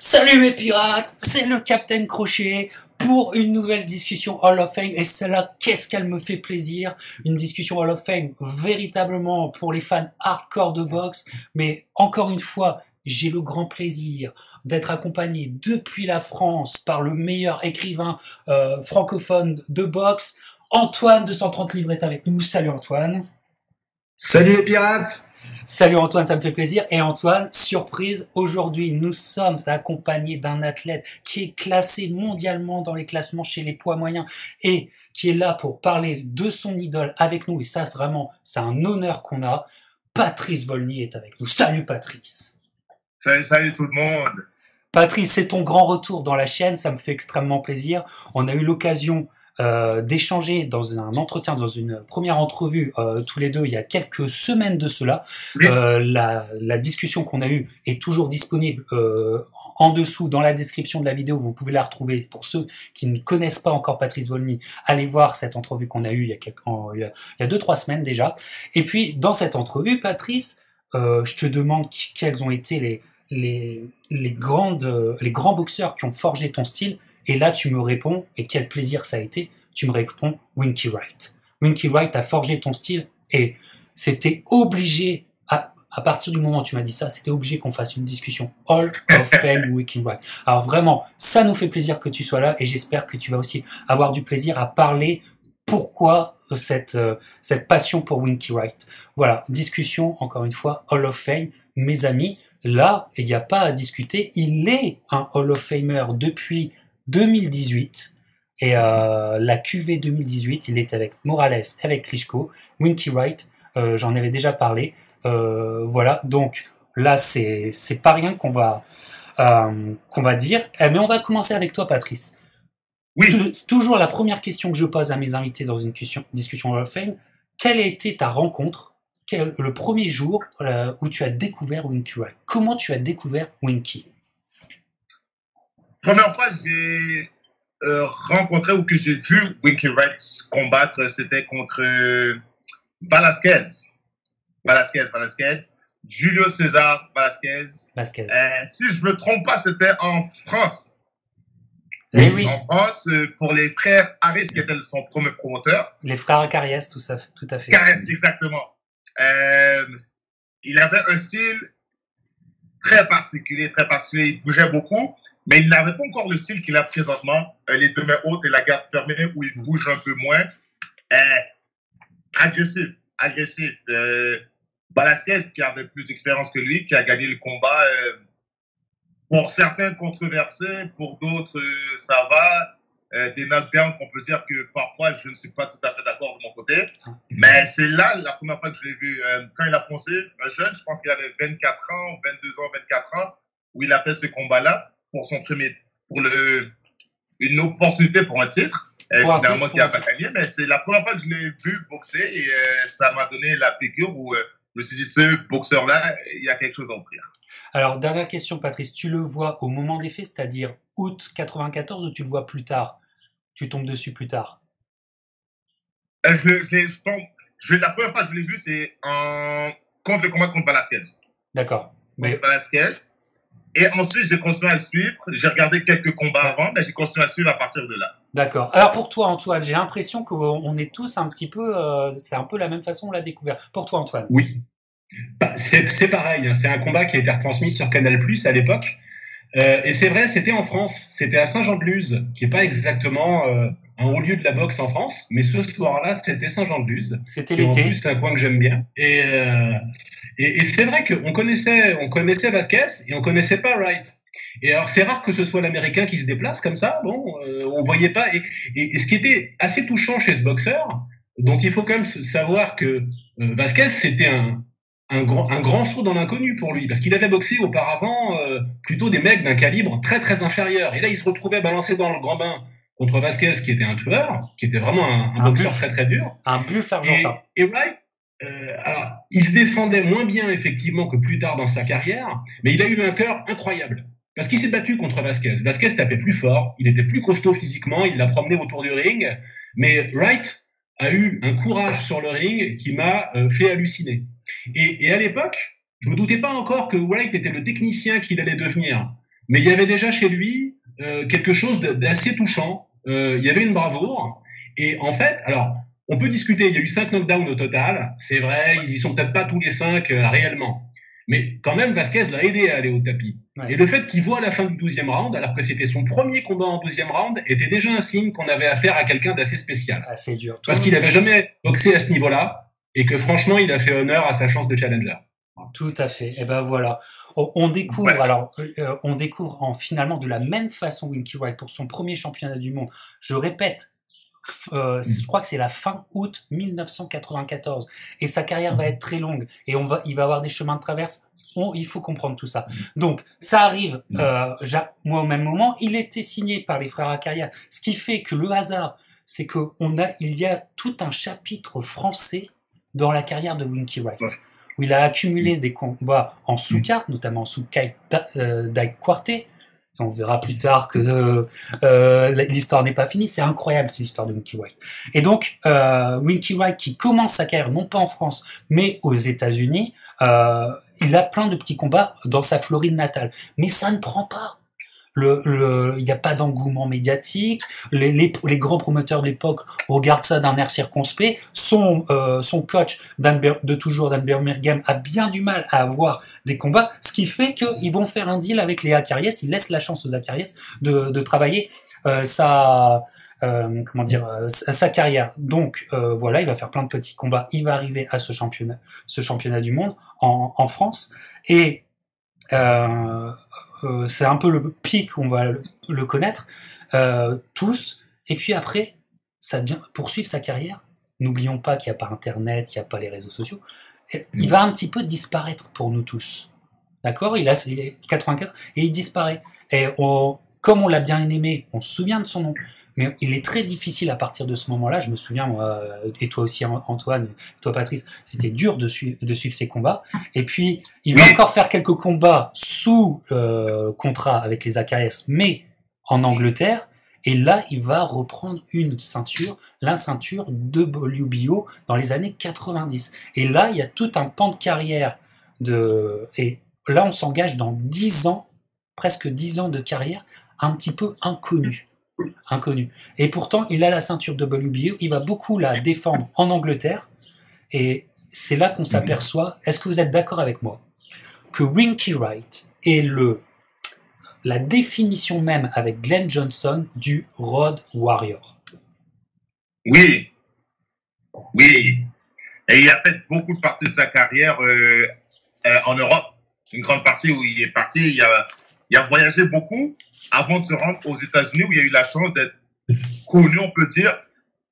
Salut mes pirates, c'est le Captain Crochet pour une nouvelle discussion Hall of Fame et celle-là, qu'est-ce qu'elle me fait plaisir, une discussion Hall of Fame véritablement pour les fans hardcore de boxe, mais encore une fois, j'ai le grand plaisir d'être accompagné depuis la France par le meilleur écrivain francophone de boxe, Antoine de 130 livres est avec nous. Salut Antoine. Salut les pirates! Salut Antoine, ça me fait plaisir. Et Antoine, surprise, aujourd'hui nous sommes accompagnés d'un athlète qui est classé mondialement dans les classements chez les poids moyens et qui est là pour parler de son idole avec nous. Et ça vraiment, c'est un honneur qu'on a. Patrice Volny est avec nous. Salut Patrice. Salut tout le monde! Patrice, c'est ton grand retour dans la chaîne, ça me fait extrêmement plaisir. On a eu l'occasion d'échanger dans un entretien, dans une première entrevue tous les deux il y a quelques semaines de cela. Oui. La discussion qu'on a eue est toujours disponible en dessous dans la description de la vidéo, vous pouvez la retrouver. Pour ceux qui ne connaissent pas encore Patrice Volny, allez voir cette entrevue qu'on a eue il y a 2-3 semaines déjà. Et puis dans cette entrevue, Patrice, je te demande quels ont été les grands boxeurs qui ont forgé ton style. Et là, tu me réponds, et quel plaisir ça a été, tu me réponds Winky Wright. Winky Wright a forgé ton style et c'était obligé, à partir du moment où tu m'as dit ça, c'était obligé qu'on fasse une discussion Hall of Fame Winky Wright. Alors vraiment, ça nous fait plaisir que tu sois là et j'espère que tu vas aussi avoir du plaisir à parler pourquoi cette passion pour Winky Wright. Voilà, discussion, encore une fois, Hall of Fame, mes amis. Là, il n'y a pas à discuter, il est un Hall of Famer depuis 2018 et la QV 2018 il est avec Morales, avec Klitschko, Winky Wright, j'en avais déjà parlé, voilà, donc là c'est pas rien qu'on va dire, mais on va commencer avec toi Patrice. Oui. C'est toujours la première question que je pose à mes invités dans une discussion Hall of Fame. Quelle a été ta rencontre, le premier jour où tu as découvert Winky Wright? Comment tu as découvert Winky? Première fois que j'ai rencontré ou que j'ai vu Winky Wright combattre, c'était contre Velasquez. Julio César Velasquez. Si je me trompe pas, c'était en France. Et oui. En France, pour les frères Harris, qui était son premier promoteur. Les frères Cariès, tout à fait. Cariès, exactement. Il avait un style très particulier, il bougeait beaucoup. Mais il n'avait pas encore le style qu'il a présentement, les deux mains hautes et la garde fermée, où il bouge un peu moins. Agressif. Velasquez, qui avait plus d'expérience que lui, qui a gagné le combat, pour certains controversés, pour d'autres, ça va. Des knockdowns qu'on peut dire que parfois, je ne suis pas tout à fait d'accord de mon côté. Mais c'est là la première fois que je l'ai vu. Quand il a foncé, un jeune, je pense qu'il avait 24 ans, 22 ans, 24 ans, où il a fait ce combat-là. Pour une opportunité pour un titre, finalement qui n'a pas gagné, mais c'est la première fois que je l'ai vu boxer et ça m'a donné la piqûre où je me suis dit, ce boxeur-là, il y a quelque chose à offrir. Alors, dernière question, Patrice, tu le vois au moment des faits, c'est-à-dire août 94 ou tu le vois plus tard? Tu tombes dessus plus tard? La première fois que je l'ai vu, c'est contre le combat contre Velasquez. D'accord. Contre Velasquez. Et ensuite, j'ai continué à le suivre. J'ai regardé quelques combats avant, mais j'ai continué à le suivre à partir de là. D'accord. Alors pour toi, Antoine, j'ai l'impression qu'on est tous un petit peu... c'est un peu la même façon, on l'a découvert. Pour toi, Antoine? Oui. Bah, c'est pareil. Hein. C'est un combat qui a été retransmis sur Canal+ à l'époque. Et c'est vrai, c'était en France. C'était à Saint-Jean-de-Luz, qui n'est pas exactement un haut lieu de la boxe en France. Mais ce soir-là, c'était Saint-Jean-de-Luz. C'était l'été. En plus, c'est un coin que j'aime bien. Et c'est vrai qu'on connaissait Vasquez et on connaissait pas Wright. Et alors, c'est rare que ce soit l'Américain qui se déplace comme ça. Bon, on voyait pas. Et ce qui était assez touchant chez ce boxeur, dont il faut quand même savoir que Vasquez, c'était un grand saut dans l'inconnu pour lui, parce qu'il avait boxé auparavant plutôt des mecs d'un calibre très très inférieur. Et là, il se retrouvait balancé dans le grand bain contre Vasquez, qui était un tueur, qui était vraiment un boxeur très très dur. Un buff argentin. Et Wright, alors, il se défendait moins bien effectivement que plus tard dans sa carrière, mais il a eu un cœur incroyable. Parce qu'il s'est battu contre Vasquez. Vasquez tapait plus fort, il était plus costaud physiquement, il l'a promené autour du ring, mais Wright a eu un courage sur le ring qui m'a fait halluciner. Et à l'époque, je me doutais pas encore que Wright était le technicien qu'il allait devenir. mais il y avait déjà chez lui quelque chose d'assez touchant. Il y avait une bravoure. Et en fait, alors, on peut discuter. Il y a eu 5 knockdowns au total. C'est vrai, ils y sont peut-être pas tous les 5 réellement. Mais quand même, Vasquez l'a aidé à aller au tapis. Ouais. Et le fait qu'il voit la fin du 12e round, alors que c'était son premier combat en 12e round, était déjà un signe qu'on avait affaire à quelqu'un d'assez spécial. Ah, c'est dur. Parce qu'il n'avait jamais boxé à ce niveau-là et que franchement, il a fait honneur à sa chance de challenger. Tout à fait. Et ben voilà. On découvre on découvre finalement de la même façon Winky Wright pour son premier championnat du monde. Je répète, je crois que c'est la fin août 1994 et sa carrière va être très longue et il va avoir des chemins de traverse. Il faut comprendre tout ça. Donc ça arrive. Moi au même moment, il était signé par les frères Accaria, ce qui fait que le hasard, c'est que il y a tout un chapitre français dans la carrière de Winky Wright. Où il a accumulé des combats en sous-carte, notamment sous Dike Quartet. On verra plus tard que l'histoire n'est pas finie. C'est incroyable, cette histoire de Winky Wright. Et donc, Winky Wright, qui commence sa carrière, non pas en France, mais aux États-Unis, il a plein de petits combats dans sa Floride natale. Mais ça ne prend pas. Il n'y a pas d'engouement médiatique. Les grands promoteurs de l'époque regardent ça d'un air circonspect. Son coach Dan Birmingham a bien du mal à avoir des combats, ce qui fait qu'ils vont faire un deal avec les Acariès. Ils laissent la chance aux Acariès de travailler sa carrière. Donc voilà, il va faire plein de petits combats. Il va arriver à ce championnat du monde en France et c'est un peu le pic, on va le connaître tous, et puis après ça devient poursuivre sa carrière. N'oublions pas qu'il n'y a pas internet, qu'il n'y a pas les réseaux sociaux. Il va un petit peu disparaître pour nous tous, d'accord? Il a 84 et il disparaît, et comme on l'a bien aimé, on se souvient de son nom, mais il est très difficile à partir de ce moment-là. Je me souviens, moi, et toi aussi Antoine, et toi Patrice, c'était dur de suivre ces combats. Et puis, il va encore faire quelques combats sous contrat avec les Acariès, mais en Angleterre. Et là, il va reprendre la ceinture de WBO dans les années 90. Et là, il y a tout un pan de carrière et là, on s'engage dans 10 ans, presque 10 ans de carrière, un petit peu inconnu. Et pourtant, il a la ceinture WBO, il va beaucoup la défendre en Angleterre, et c'est là qu'on s'aperçoit, est-ce que vous êtes d'accord avec moi, que Winky Wright est la définition même avec Glenn Johnson du Road Warrior? Oui. Et il a fait beaucoup de parties de sa carrière en Europe, une grande partie où il est parti, il a voyagé beaucoup avant de se rendre aux États-Unis, où il a eu la chance d'être connu, on peut dire,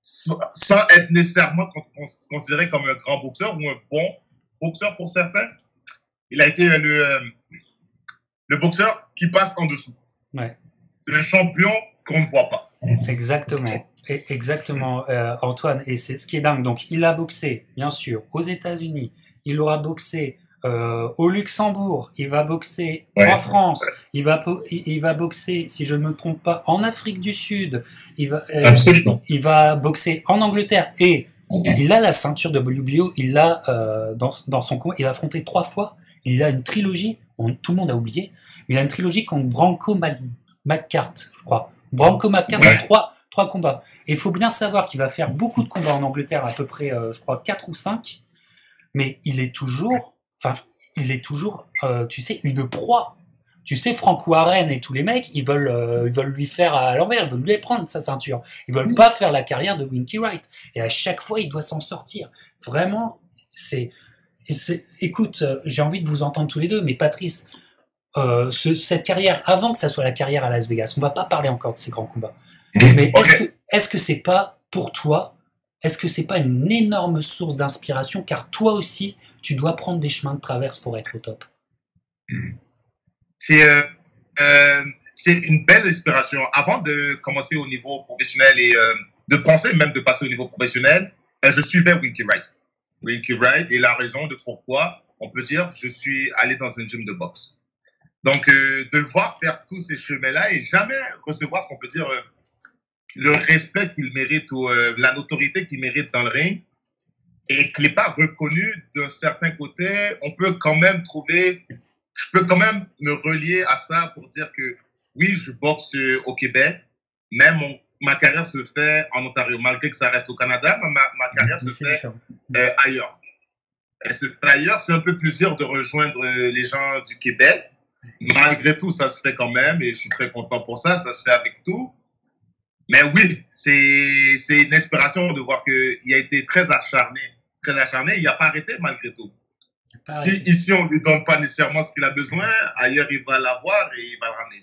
sans être nécessairement considéré comme un grand boxeur ou un bon boxeur pour certains. Il a été le boxeur qui passe en dessous. Ouais. Le champion qu'on ne voit pas. Exactement, Antoine. Et c'est ce qui est dingue. Donc, il a boxé, bien sûr, aux États-Unis. Il aura boxé au Luxembourg, il va boxer en France, il va boxer, si je ne me trompe pas, en Afrique du Sud, il va boxer en Angleterre, et il a la ceinture de WBO, il l'a dans son coin, il va affronter 3 fois, il a une trilogie, tout le monde a oublié, mais il a une trilogie contre Branko McCart, je crois. Branko McCart, 3 combats. Et il faut bien savoir qu'il va faire beaucoup de combats en Angleterre, à peu près, je crois, 4 ou 5, mais il est toujours, tu sais, une proie. Tu sais, Frank Warren et tous les mecs, ils veulent lui faire à l'envers, ils veulent lui prendre sa ceinture. Ils veulent pas faire la carrière de Winky Wright. Et à chaque fois, il doit s'en sortir. Vraiment, écoute, j'ai envie de vous entendre tous les deux, mais Patrice, cette carrière, avant que ça soit la carrière à Las Vegas, on va pas parler encore de ces grands combats. Mais est-ce que c'est pas, pour toi, est-ce que c'est pas une énorme source d'inspiration, car toi aussi, tu dois prendre des chemins de traverse pour être au top? C'est une belle inspiration. Avant de commencer au niveau professionnel et de penser même de passer au niveau professionnel, je suivais Winky Wright et la raison de pourquoi, on peut dire, je suis allé dans un gym de boxe. Donc, de voir faire tous ces chemins-là et jamais recevoir ce qu'on peut dire le respect qu'il mérite ou la notoriété qu'il mérite dans le ring, et qu'il n'est pas reconnu d'un certain côté, on peut quand même trouver je peux quand même me relier à ça pour dire que oui, je boxe au Québec, mais ma carrière se fait en Ontario. Malgré que ça reste au Canada, ma carrière se fait ailleurs. Elle se fait ailleurs. C'est un peu plus dur de rejoindre les gens du Québec. Malgré tout, ça se fait quand même et je suis très content pour ça. Ça se fait avec tout. Mais oui, c'est une inspiration de voir qu'il a été très acharné. Très acharné. Il n'a pas arrêté malgré tout. Si ici, on ne lui donne pas nécessairement ce qu'il a besoin, ailleurs, il va l'avoir et il va le ramener.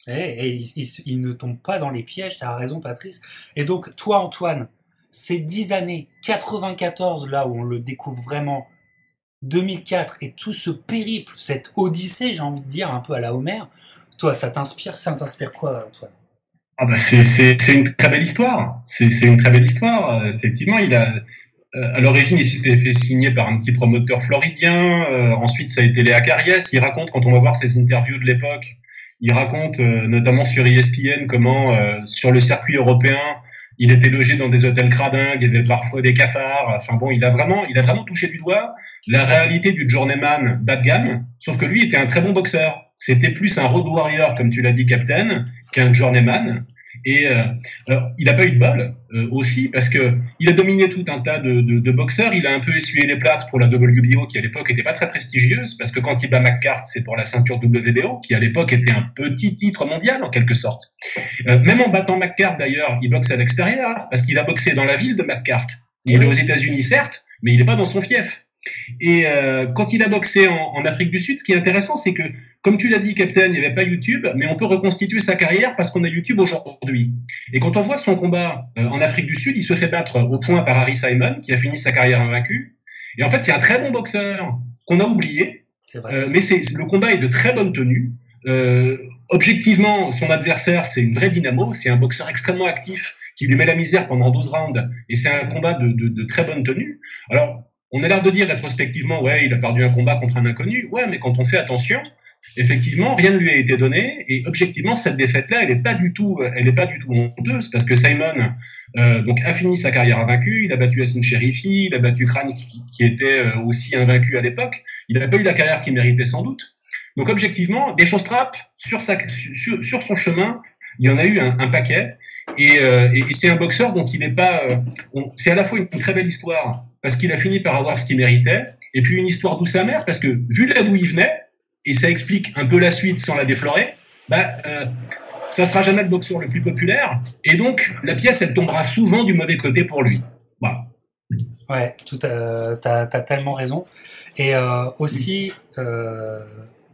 Et il ne tombe pas dans les pièges, tu as raison, Patrice. Et donc, toi, Antoine, ces 10 années, 94, là où on le découvre vraiment, 2004, et tout ce périple, cette odyssée, j'ai envie de dire, un peu à la Homer, toi, ça t'inspire quoi, Antoine? Ah bah c'est une très belle histoire. C'est une très belle histoire. Effectivement, il a à l'origine, il s'était fait signer par un petit promoteur floridien. Ensuite, ça a été Léa Cariès. Il raconte, quand on va voir ses interviews de l'époque, il raconte notamment sur ESPN comment sur le circuit européen, il était logé dans des hôtels cradingues, il y avait parfois des cafards. Enfin bon, il a vraiment touché du doigt la réalité du journeyman bas de gamme. Sauf que lui était un très bon boxeur. C'était plus un road warrior, comme tu l'as dit, Captain, qu'un journeyman. Et il n'a pas eu de bol aussi parce que il a dominé tout un tas de boxeurs. Il a un peu essuyé les plâtres pour la WBO qui à l'époque était pas très prestigieuse parce que quand il bat McCart, c'est pour la ceinture WBO qui à l'époque était un petit titre mondial en quelque sorte. Même en battant McCart d'ailleurs, il boxe à l'extérieur parce qu'il a boxé dans la ville de McCart. Il est aux États-Unis certes, mais il n'est pas dans son fief. Et quand il a boxé en Afrique du Sud, ce qui est intéressant, c'est que, comme tu l'as dit, Captain, il n'y avait pas YouTube, mais on peut reconstituer sa carrière parce qu'on a YouTube aujourd'hui. Et quand on voit son combat en Afrique du Sud, il se fait battre au point par Harry Simon, qui a fini sa carrière invaincu. Et en fait, c'est un très bon boxeur qu'on a oublié, mais le combat est de très bonne tenue. Objectivement, son adversaire, c'est une vraie dynamo, c'est un boxeur extrêmement actif qui lui met la misère pendant 12 rounds, et c'est un combat de très bonne tenue. Alors, on a l'air de dire rétrospectivement, ouais, il a perdu un combat contre un inconnu. Ouais, mais quand on fait attention, effectivement, rien ne lui a été donné. Et objectivement, cette défaite-là, elle est pas du tout honteuse parce que Simon, donc, a fini sa carrière invaincu. Il a battu Yassin Cherifi, il a battu Crane qui était aussi invaincu à l'époque. Il n'a pas eu la carrière qu'il méritait sans doute. Donc, objectivement, des choses trappent sur son chemin. Il y en a eu un paquet. Et c'est un boxeur dont il n'est pas. C'est à la fois une très belle histoire parce qu'il a fini par avoir ce qu'il méritait, et puis une histoire douce amère parce que vu là d'où il venait, et ça explique un peu la suite sans la déflorer, ça sera jamais le boxeur le plus populaire, et donc la pièce elle tombera souvent du mauvais côté pour lui. Voilà. Ouais, t'as tellement raison. Et aussi,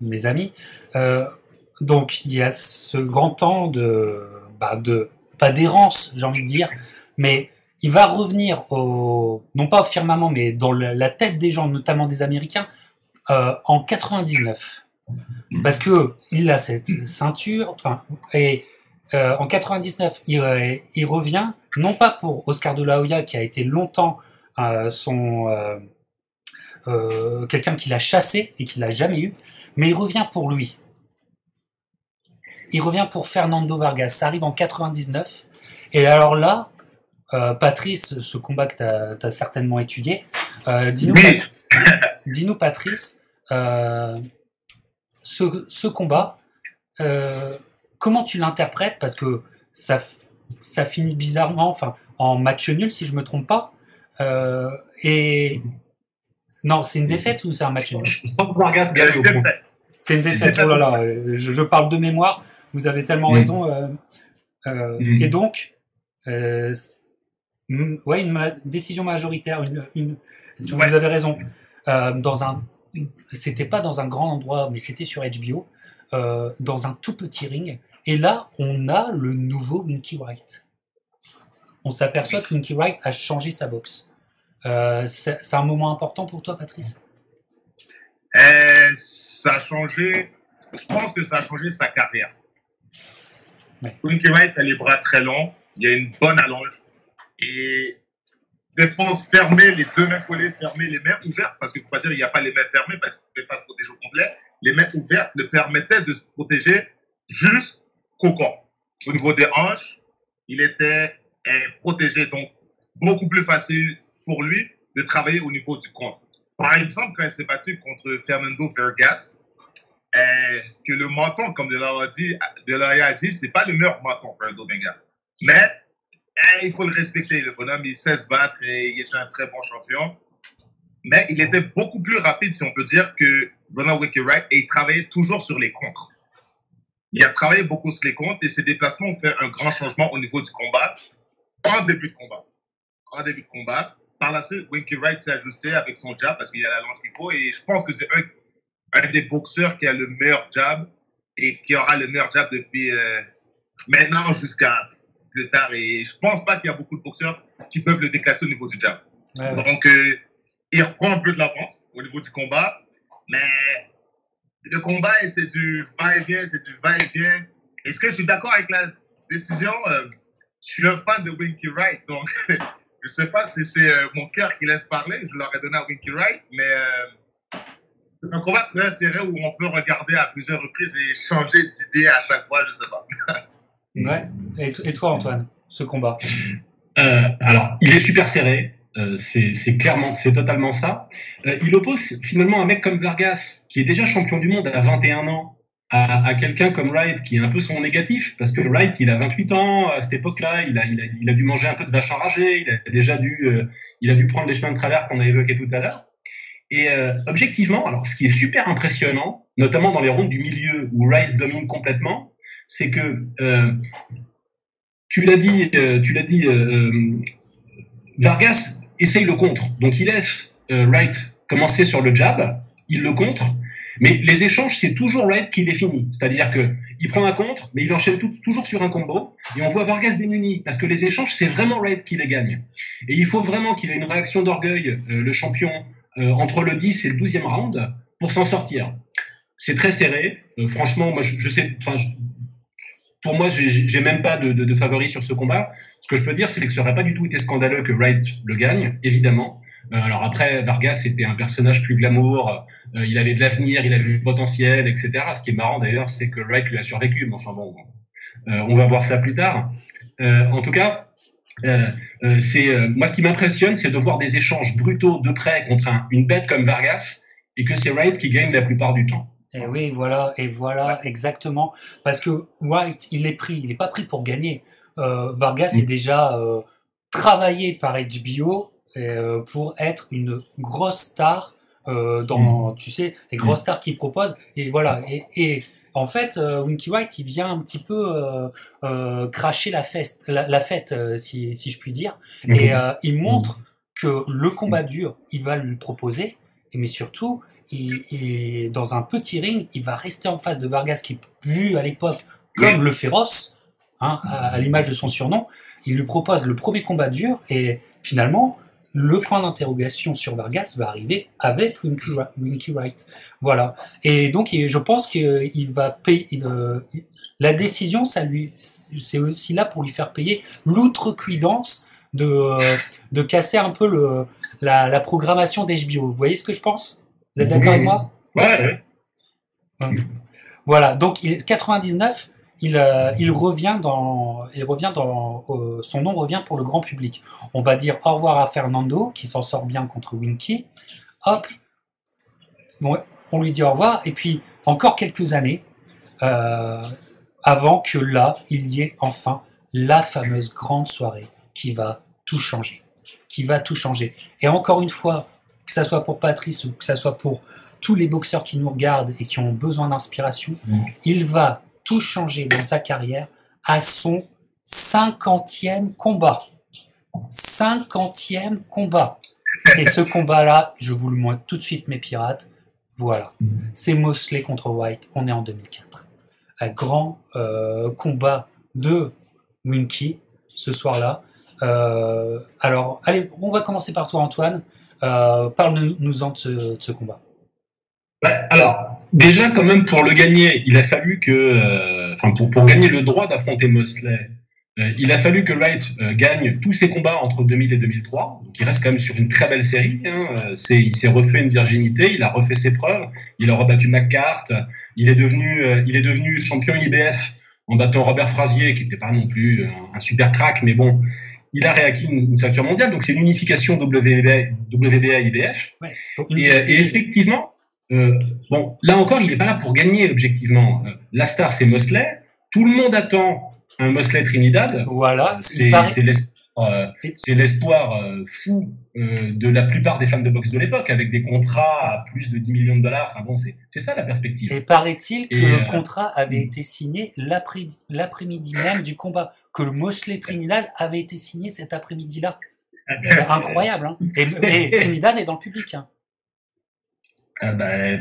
mes amis, donc il y a ce grand temps de pas d'errance, j'ai envie de dire, mais il va revenir non pas au firmament, mais dans la tête des gens, notamment des Américains, en 99. Parce que il a cette ceinture, et en 99, il revient, non pas pour Oscar de la Hoya, qui a été longtemps quelqu'un qui l'a chassé et qui l'a jamais eu, mais il revient pour lui. Il revient pour Fernando Vargas. Ça arrive en 99. Et alors là, Patrice, ce combat que tu as certainement étudié, dis-nous, Patrice, ce combat, comment tu l'interprètes? Parce que ça finit bizarrement, en match nul, si je me trompe pas. Non, c'est une défaite ou c'est un match nul? Je crois que Vargas gagne au point. C'est une défaite. Oh là là, je parle de mémoire. Vous avez tellement raison. Et donc, une décision majoritaire. Vous avez raison. C'était pas dans un grand endroit, mais c'était sur HBO, dans un tout petit ring. Et là, on a le nouveau Winky Wright. On s'aperçoit que Winky Wright a changé sa boxe. C'est un moment important pour toi, Patrice? Ça a changé. Je pense que ça a changé sa carrière. Ouais. Winky Wright a les bras très longs, il a une bonne allonge et défense fermée, les deux mains collées, fermées, les mains ouvertes, parce que faut pas dire il n'y a pas les mains fermées parce qu'il ne peut pas se protéger au complet. Les mains ouvertes le permettaient de se protéger jusqu'au corps. Au niveau des hanches, il était protégé, donc beaucoup plus facile pour lui de travailler au niveau du compte. Par exemple, quand il s'est battu contre Fernando Vargas, que le menton, comme Delaria a dit, c'est pas le meilleur menton pour un Dominga. Mais il faut le respecter. Le bonhomme, il sait se battre et il est un très bon champion. Mais il était beaucoup plus rapide, si on peut dire, que Ronald Winky Wright, et il travaillait toujours sur les contres. Il a travaillé beaucoup sur les contres et ses déplacements ont fait un grand changement au niveau du combat en début de combat. Par la suite, Winky Wright s'est ajusté avec son jab parce qu'il a la longe qu'il faut et je pense que c'est un des boxeurs qui a le meilleur jab et qui aura le meilleur jab depuis maintenant jusqu'à plus tard. Et je pense pas qu'il y a beaucoup de boxeurs qui peuvent le déclasser au niveau du jab. Ouais. Donc, il reprend un peu de l'avance au niveau du combat, mais le combat, c'est du va-et-vient, Est-ce que je suis d'accord avec la décision? Je suis un fan de Winky Wright, donc je ne sais pas si c'est mon cœur qui laisse parler. Je l'aurais donné à Winky Wright, mais c'est un combat très serré où on peut regarder à plusieurs reprises et changer d'idée à chaque fois, je ne sais pas. Ouais. Et toi, Antoine, ce combat? Alors, il est super serré. C'est clairement, c'est totalement ça. Il oppose finalement un mec comme Vargas, qui est déjà champion du monde à 21 ans, à quelqu'un comme Wright, qui est un peu son négatif, parce que Wright, il a 28 ans, à cette époque-là, il a dû manger un peu de vache enragée, il a dû prendre les chemins de travers qu'on a évoqués tout à l'heure. Et objectivement, alors ce qui est super impressionnant, notamment dans les rounds du milieu où Wright domine complètement, c'est que tu l'as dit, Vargas essaye le contre. Donc, il laisse Wright commencer sur le jab, il le contre, mais les échanges, c'est toujours Wright qui les finit. C'est-à-dire qu'il prend un contre, mais il enchaîne toujours sur un combo, et on voit Vargas démuni, parce que les échanges, c'est vraiment Wright qui les gagne. Et il faut vraiment qu'il ait une réaction d'orgueil, le champion, entre le 10 et le 12e round, pour s'en sortir. C'est très serré. Franchement, moi, je sais... Pour moi, j'ai même pas de favori sur ce combat. Ce que je peux dire, c'est que ça aurait pas du tout été scandaleux que Wright le gagne, évidemment. Alors après, Vargas était un personnage plus glamour, il avait de l'avenir, il avait du potentiel, etc. Ce qui est marrant d'ailleurs, c'est que Wright lui a survécu. Mais enfin bon, on va voir ça plus tard. En tout cas, moi, ce qui m'impressionne, c'est de voir des échanges brutaux de près contre une bête comme Vargas, et que c'est Wright qui gagne la plupart du temps. Et oui, voilà, exactement. Parce que Wright, il est pas pris pour gagner. Vargas est déjà travaillé par HBO pour être une grosse star dans, tu sais, les grosses stars qu'il propose. Et voilà. Et en fait, Winky Wright, il vient un petit peu cracher la fête, si je puis dire. Et il montre que le combat dur, il va lui proposer, mais surtout, et dans un petit ring, il va rester en face de Vargas, qui est vu à l'époque comme le féroce, hein, à l'image de son surnom. Il lui propose le premier combat dur, et finalement, le point d'interrogation sur Vargas va arriver avec Winky Wright. Voilà. Et donc, je pense qu'il va payer. La décision, c'est aussi là pour lui faire payer l'outrecuidance de casser un peu la programmation d'HBO. Vous voyez ce que je pense? Vous êtes d'accord avec moi? Ouais. Voilà. Donc, 99, il revient son nom revient pour le grand public. On va dire au revoir à Fernando, qui s'en sort bien contre Winky. Hop. Bon, on lui dit au revoir. Et puis, encore quelques années, avant que là, il y ait enfin la fameuse grande soirée qui va tout changer. Et encore une fois, que ça soit pour Patrice ou que ça soit pour tous les boxeurs qui nous regardent et qui ont besoin d'inspiration, il va tout changer dans sa carrière à son 50e combat. 50e combat. Et ce combat-là, je vous le montre tout de suite, mes pirates. Voilà. C'est Mosley contre White. On est en 2004. Un grand combat de Winky ce soir-là. Alors, allez, on va commencer par toi, Antoine. Parle-nous-en de ce combat. Alors, déjà, quand même, pour le gagner, il a fallu que, pour gagner le droit d'affronter Mosley, il a fallu que Wright gagne tous ses combats entre 2000 et 2003. Donc, il reste quand même sur une très belle série. Il s'est refait une virginité, il a refait ses preuves, il a rebattu McCart, il est devenu champion IBF en battant Robert Frazier, qui n'était pas non plus un super crack, mais bon, il a réacquis une ceinture mondiale. Donc, c'est l'unification WBA-IBF. Ouais, et effectivement, bon, là encore, il n'est pas là pour gagner, objectivement. La star, c'est Mosley. Tout le monde attend un Mosley Trinidad. Voilà. C'est l'espoir fou de la plupart des fans de boxe de l'époque, avec des contrats à plus de 10 millions de dollars. Enfin bon, c'est ça la perspective. Et paraît-il que le contrat avait été signé l'après-midi même du combat, que le Mosley Trinidad avait été signé cet après-midi-là. C'est incroyable, hein. Et Trinidad est dans le public, hein.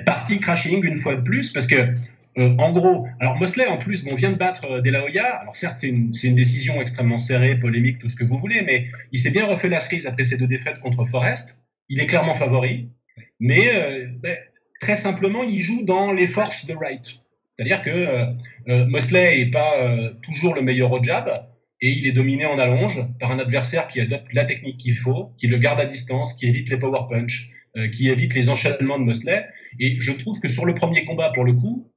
Party crashing une fois de plus, parce que en gros, alors Mosley en plus vient de battre De La Hoya. Alors certes, c'est une décision extrêmement serrée, polémique, tout ce que vous voulez, mais il s'est bien refait la cerise après ses 2 défaites contre Forrest. Il est clairement favori, mais très simplement, il joue dans les forces de Wright. C'est-à-dire que Mosley est pas toujours le meilleur au jab, et il est dominé en allonge par un adversaire qui adopte la technique qu'il faut, qui le garde à distance, qui évite les power punch, qui évite les enchaînements de Mosley. Et je trouve que sur le premier combat, pour le coup,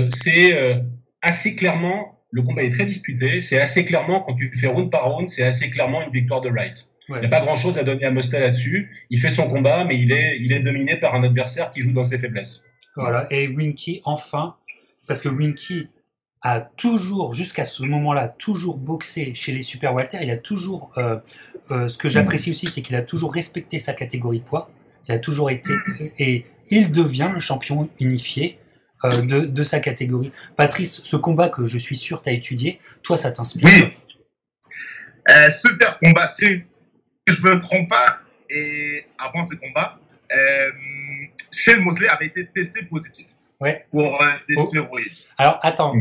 c'est assez clairement, le combat est très disputé, c'est assez clairement, quand tu fais round par round, c'est assez clairement une victoire de Wright. Ouais. Il n'y a pas grand-chose à donner à Mosley là-dessus. Il fait son combat, mais il est dominé par un adversaire qui joue dans ses faiblesses. Voilà, et Winky, enfin, parce que Winky a toujours, jusqu'à ce moment-là, toujours boxé chez les super welter. Il a toujours, ce que j'apprécie aussi, c'est qu'il a toujours respecté sa catégorie de poids. Il a toujours été, et il devient le champion unifié de sa catégorie. Patrice, ce combat que je suis sûr tu as étudié, toi ça t'inspire? Oui, super combat. Si je me trompe pas, et avant ce combat, Shane Mosley avait été testé positif. Ouais. Pour des stéroïdes. Alors attends,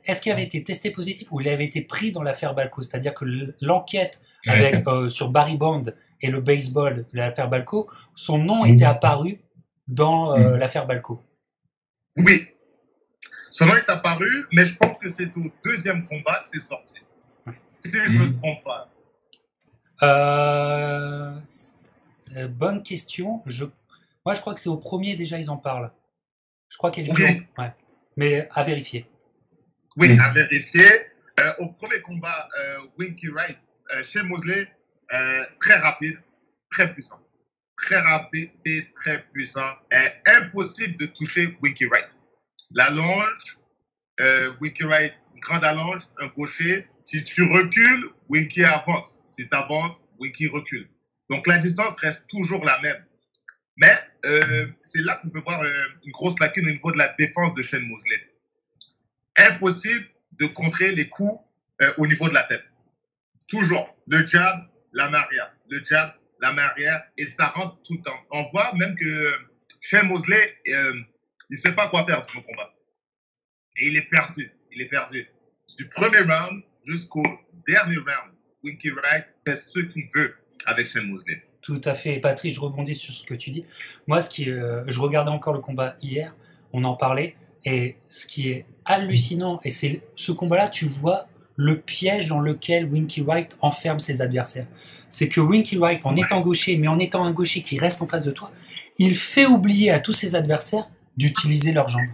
est-ce qu'il avait été testé positif ou il avait été pris dans l'affaire Balco? C'est-à-dire que l'enquête avec sur Barry Bond et le baseball de l'affaire Balco, son nom était apparu dans l'affaire Balco. Oui, son nom est apparu, mais je pense que c'est au 2e combat que c'est sorti. Si je ne me trompe pas. Bonne question. Moi, je crois que c'est au premier déjà, ils en parlent. Je crois qu'il y a du ouais. Mais à vérifier. Oui, à vérifier. Au premier combat, Winky Wright, chez Mosley, très rapide, très puissant. Très rapide et très puissant. Impossible de toucher Winky Wright. L'allonge, Winky Wright, grande allonge, un gaucher. Si tu recules, Winky avance. Si tu avances, Winky recule. Donc la distance reste toujours la même. Mais c'est là qu'on peut voir une grosse lacune au niveau de la défense de Shane Mosley. Impossible de contrer les coups au niveau de la tête. Toujours le jab, la main arrière. Le jab, la main arrière. Et ça rentre tout le temps. On voit même que Shane Mosley, il ne sait pas quoi faire dans le combat. Et il est perdu. Il est perdu. Du premier round jusqu'au dernier round, Winky Wright fait ce qu'il veut avec Shane Mosley. Tout à fait. Patrice, je rebondis sur ce que tu dis. Moi, je regardais encore le combat hier, on en parlait, et ce qui est hallucinant, et c'est ce combat-là, tu vois le piège dans lequel Winky Wright enferme ses adversaires. C'est que Winky Wright, en étant gaucher, mais en étant un gaucher qui reste en face de toi, il fait oublier à tous ses adversaires d'utiliser leurs jambes.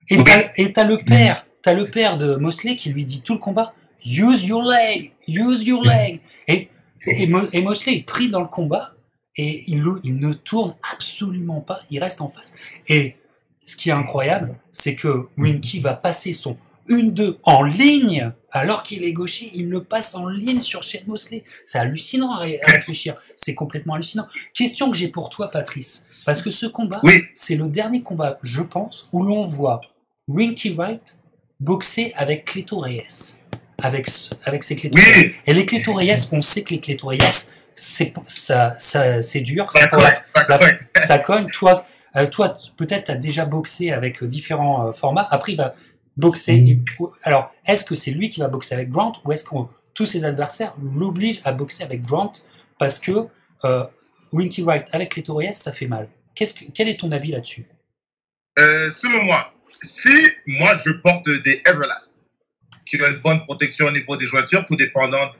Et t'as le père de Mosley qui lui dit tout le combat, use your leg, use your leg. Et Mosley est pris dans le combat et il ne tourne absolument pas, il reste en face. Et ce qui est incroyable, c'est que Winky va passer son 1-2 en ligne, alors qu'il est gaucher, il le passe en ligne sur Shane Mosley. C'est hallucinant à réfléchir, c'est complètement hallucinant. Question que j'ai pour toi, Patrice, parce que ce combat, c'est le dernier combat, je pense, où l'on voit Winky Wright boxer avec Cleto Reyes. Avec ses Cleto Reyes. Et les Cleto Reyes, on sait que les Cleto Reyes, c'est dur, ça cogne. Toi, peut-être, tu as déjà boxé avec différents formats. Après, il va boxer. Alors, est-ce que c'est lui qui va boxer avec Grant ou est-ce que tous ses adversaires l'obligent à boxer avec Grant parce que Winky Wright avec Cleto Reyes, ça fait mal? Quel est ton avis là-dessus? Selon moi, si moi je porte des Everlast, qui ont une bonne protection au niveau des jointures, tout dépendant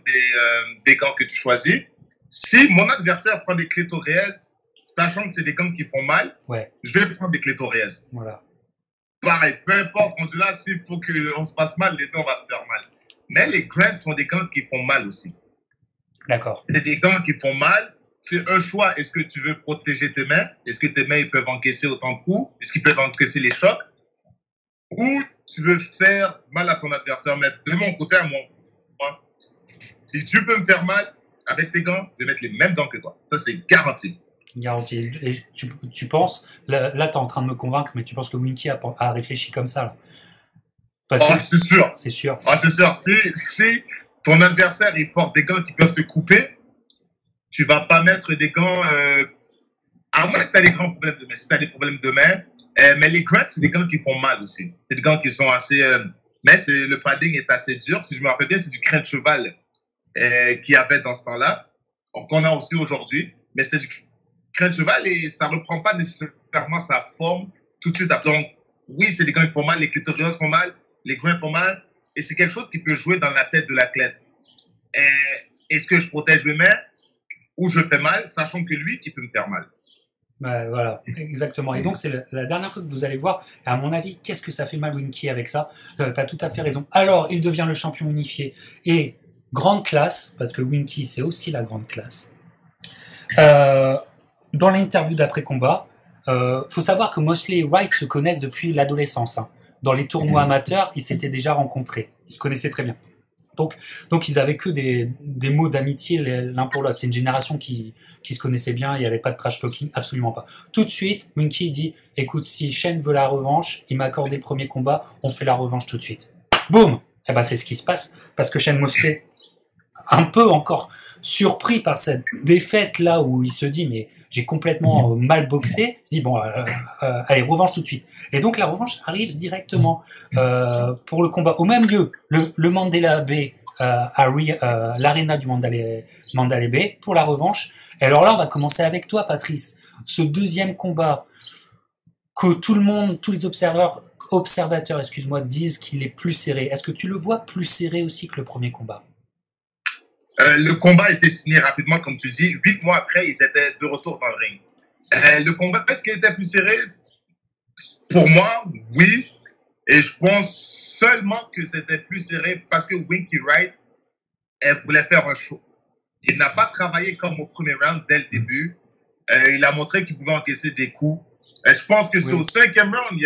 des gants que tu choisis. Si mon adversaire prend des Cleto Reyes, sachant que c'est des gants qui font mal, je vais prendre des Cleto Reyes. Voilà. Pareil, peu importe, rendu là, s'il faut qu'on se passe mal, les dents vont se faire mal. Mais les Grants sont des gants qui font mal aussi. D'accord. C'est des gants qui font mal. c'est un choix. Est-ce que tu veux protéger tes mains? Est-ce que tes mains ils peuvent encaisser autant de coups? Est-ce qu'ils peuvent encaisser les chocs? Ou tu veux faire mal à ton adversaire? Mais de mon côté, à moi, si tu peux me faire mal avec tes gants, je vais mettre les mêmes gants que toi. Ça, c'est garanti. Garanti. Et tu penses, là tu es en train de me convaincre, mais tu penses que Winky a réfléchi comme ça là? C'est sûr. C'est sûr. C'est sûr. Si ton adversaire il porte des gants qui peuvent te couper, tu vas pas mettre des gants, à moins que tu as des grands problèmes de main. Si tu as des problèmes de main, mais les grunts, c'est des gants qui font mal aussi. C'est des gants qui sont assez, mais le padding est assez dur. Si je me rappelle bien, c'est du crin de cheval qu'il y avait dans ce temps-là, qu'on a aussi aujourd'hui. Mais c'était du crin de cheval et ça reprend pas nécessairement sa forme tout de suite. Donc, oui, c'est des gants qui font mal, les clitorions font mal, les grunts font mal, et c'est quelque chose qui peut jouer dans la tête de l'athlète. Est-ce que je protège mes mains ou je fais mal, sachant que lui, il peut me faire mal? Voilà, exactement. Et donc, c'est la dernière fois que vous allez voir, et à mon avis, qu'est-ce que ça fait mal Winky avec ça? Tu as tout à fait raison. Alors, il devient le champion unifié. Et grande classe, parce que Winky, c'est aussi la grande classe. Dans l'interview d'après-combat, faut savoir que Mosley et Wright se connaissent depuis l'adolescence. Hein. Dans les tournois amateurs, ils s'étaient déjà rencontrés. Ils se connaissaient très bien. Donc ils avaient que des mots d'amitié l'un pour l'autre. C'est une génération qui se connaissait bien, il n'y avait pas de trash talking, absolument pas. Tout de suite, Winky dit, écoute, si Shane veut la revanche, il m'a accordé le premier combat, on fait la revanche tout de suite. Boum! Eh ben c'est ce qui se passe, parce que Shane Mosley, un peu encore surpris par cette défaite là où il se dit, mais j'ai complètement mal boxé, il se dit, bon, allez, revanche tout de suite. Et donc la revanche arrive directement pour le combat au même lieu, le Mandela Bay, l'arena du Mandalay Bay, pour la revanche. Et alors là, on va commencer avec toi, Patrice. Ce deuxième combat que tout le monde, tous les observateurs, disent qu'il est plus serré. Est-ce que tu le vois plus serré aussi que le premier combat? Le combat a été signé rapidement, comme tu dis. 8 mois après, ils étaient de retour dans le ring. Le combat, est-ce qu'il était plus serré? Pour moi, oui. Et je pense seulement que c'était plus serré parce que Winky Wright, elle voulait faire un show. Il n'a pas travaillé comme au premier round dès le début. Il a montré qu'il pouvait encaisser des coups. Je pense que c'est au 5e round,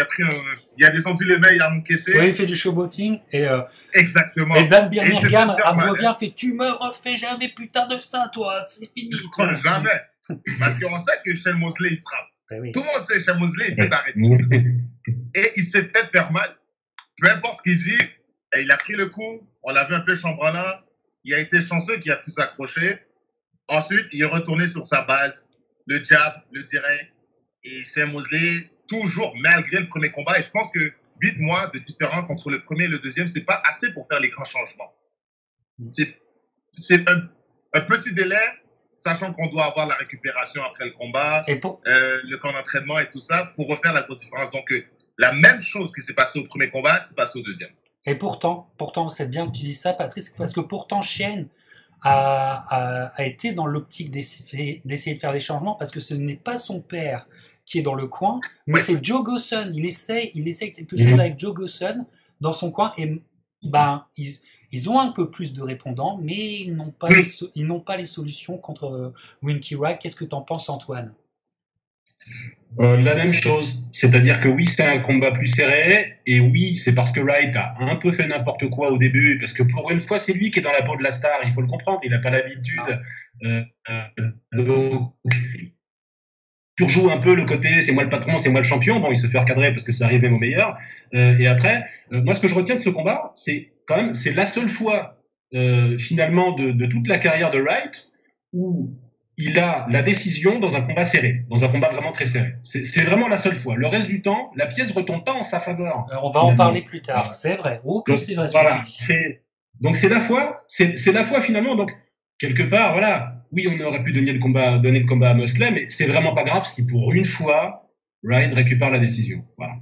il a descendu les mains, il a encaissé. Oui, il fait du showboating. Exactement. Et Dan Birmingham revient, fait, tu me refais jamais putain de ça, toi, c'est fini. Jamais. Parce qu'on sait que Shane Mosley, il frappe. Oui. Tout le monde sait que Shane Mosley, il peut t'arrêter. Et il s'est fait faire mal. Peu importe ce qu'il dit, et il a pris le coup, on l'a vu un peu chambranlant, il a été chanceux qu'il a pu s'accrocher. Ensuite, il est retourné sur sa base, le jab, le direct. Et Shane Mosley, toujours, malgré le premier combat, et je pense que 8 mois de différence entre le premier et le deuxième, c'est pas assez pour faire les grands changements. C'est un petit délai, sachant qu'on doit avoir la récupération après le combat, le camp d'entraînement et tout ça, pour refaire la grosse différence. Donc, la même chose qui s'est passée au premier combat, s'est passée au deuxième. Et pourtant, c'est bien que tu dis ça, Patrice, parce que pourtant, Shane a été dans l'optique d'essayer de faire des changements, parce que ce n'est pas son père qui est dans le coin, mais c'est Joe Gosson. Il essaye quelque chose avec Joe Gosson dans son coin, et ils ont un peu plus de répondants, mais ils n'ont pas les solutions contre Winky Wright. Qu'est-ce que tu en penses, Antoine? La même chose, c'est-à-dire que oui, c'est un combat plus serré, et oui, c'est parce que Wright a un peu fait n'importe quoi au début, parce que pour une fois, c'est lui qui est dans la peau de la star, il faut le comprendre, il n'a pas l'habitude. Donc, surjoue un peu le côté c'est moi le patron, c'est moi le champion. Bon, il se fait recadrer parce que ça arrive même au meilleur. Et après, moi, ce que je retiens de ce combat, c'est quand même, c'est la seule fois finalement de toute la carrière de Wright où il a la décision dans un combat serré, dans un combat vraiment très serré. C'est vraiment la seule fois. Le reste du temps, la pièce retombe pas en sa faveur. On va en parler plus tard. Voilà. C'est vrai. Oh, que c'est vrai. Voilà. Donc c'est la fois finalement. Donc quelque part, voilà. Oui, on aurait pu donner le combat à Mosley, mais c'est vraiment pas grave si pour une fois, Wright récupère la décision. Voilà.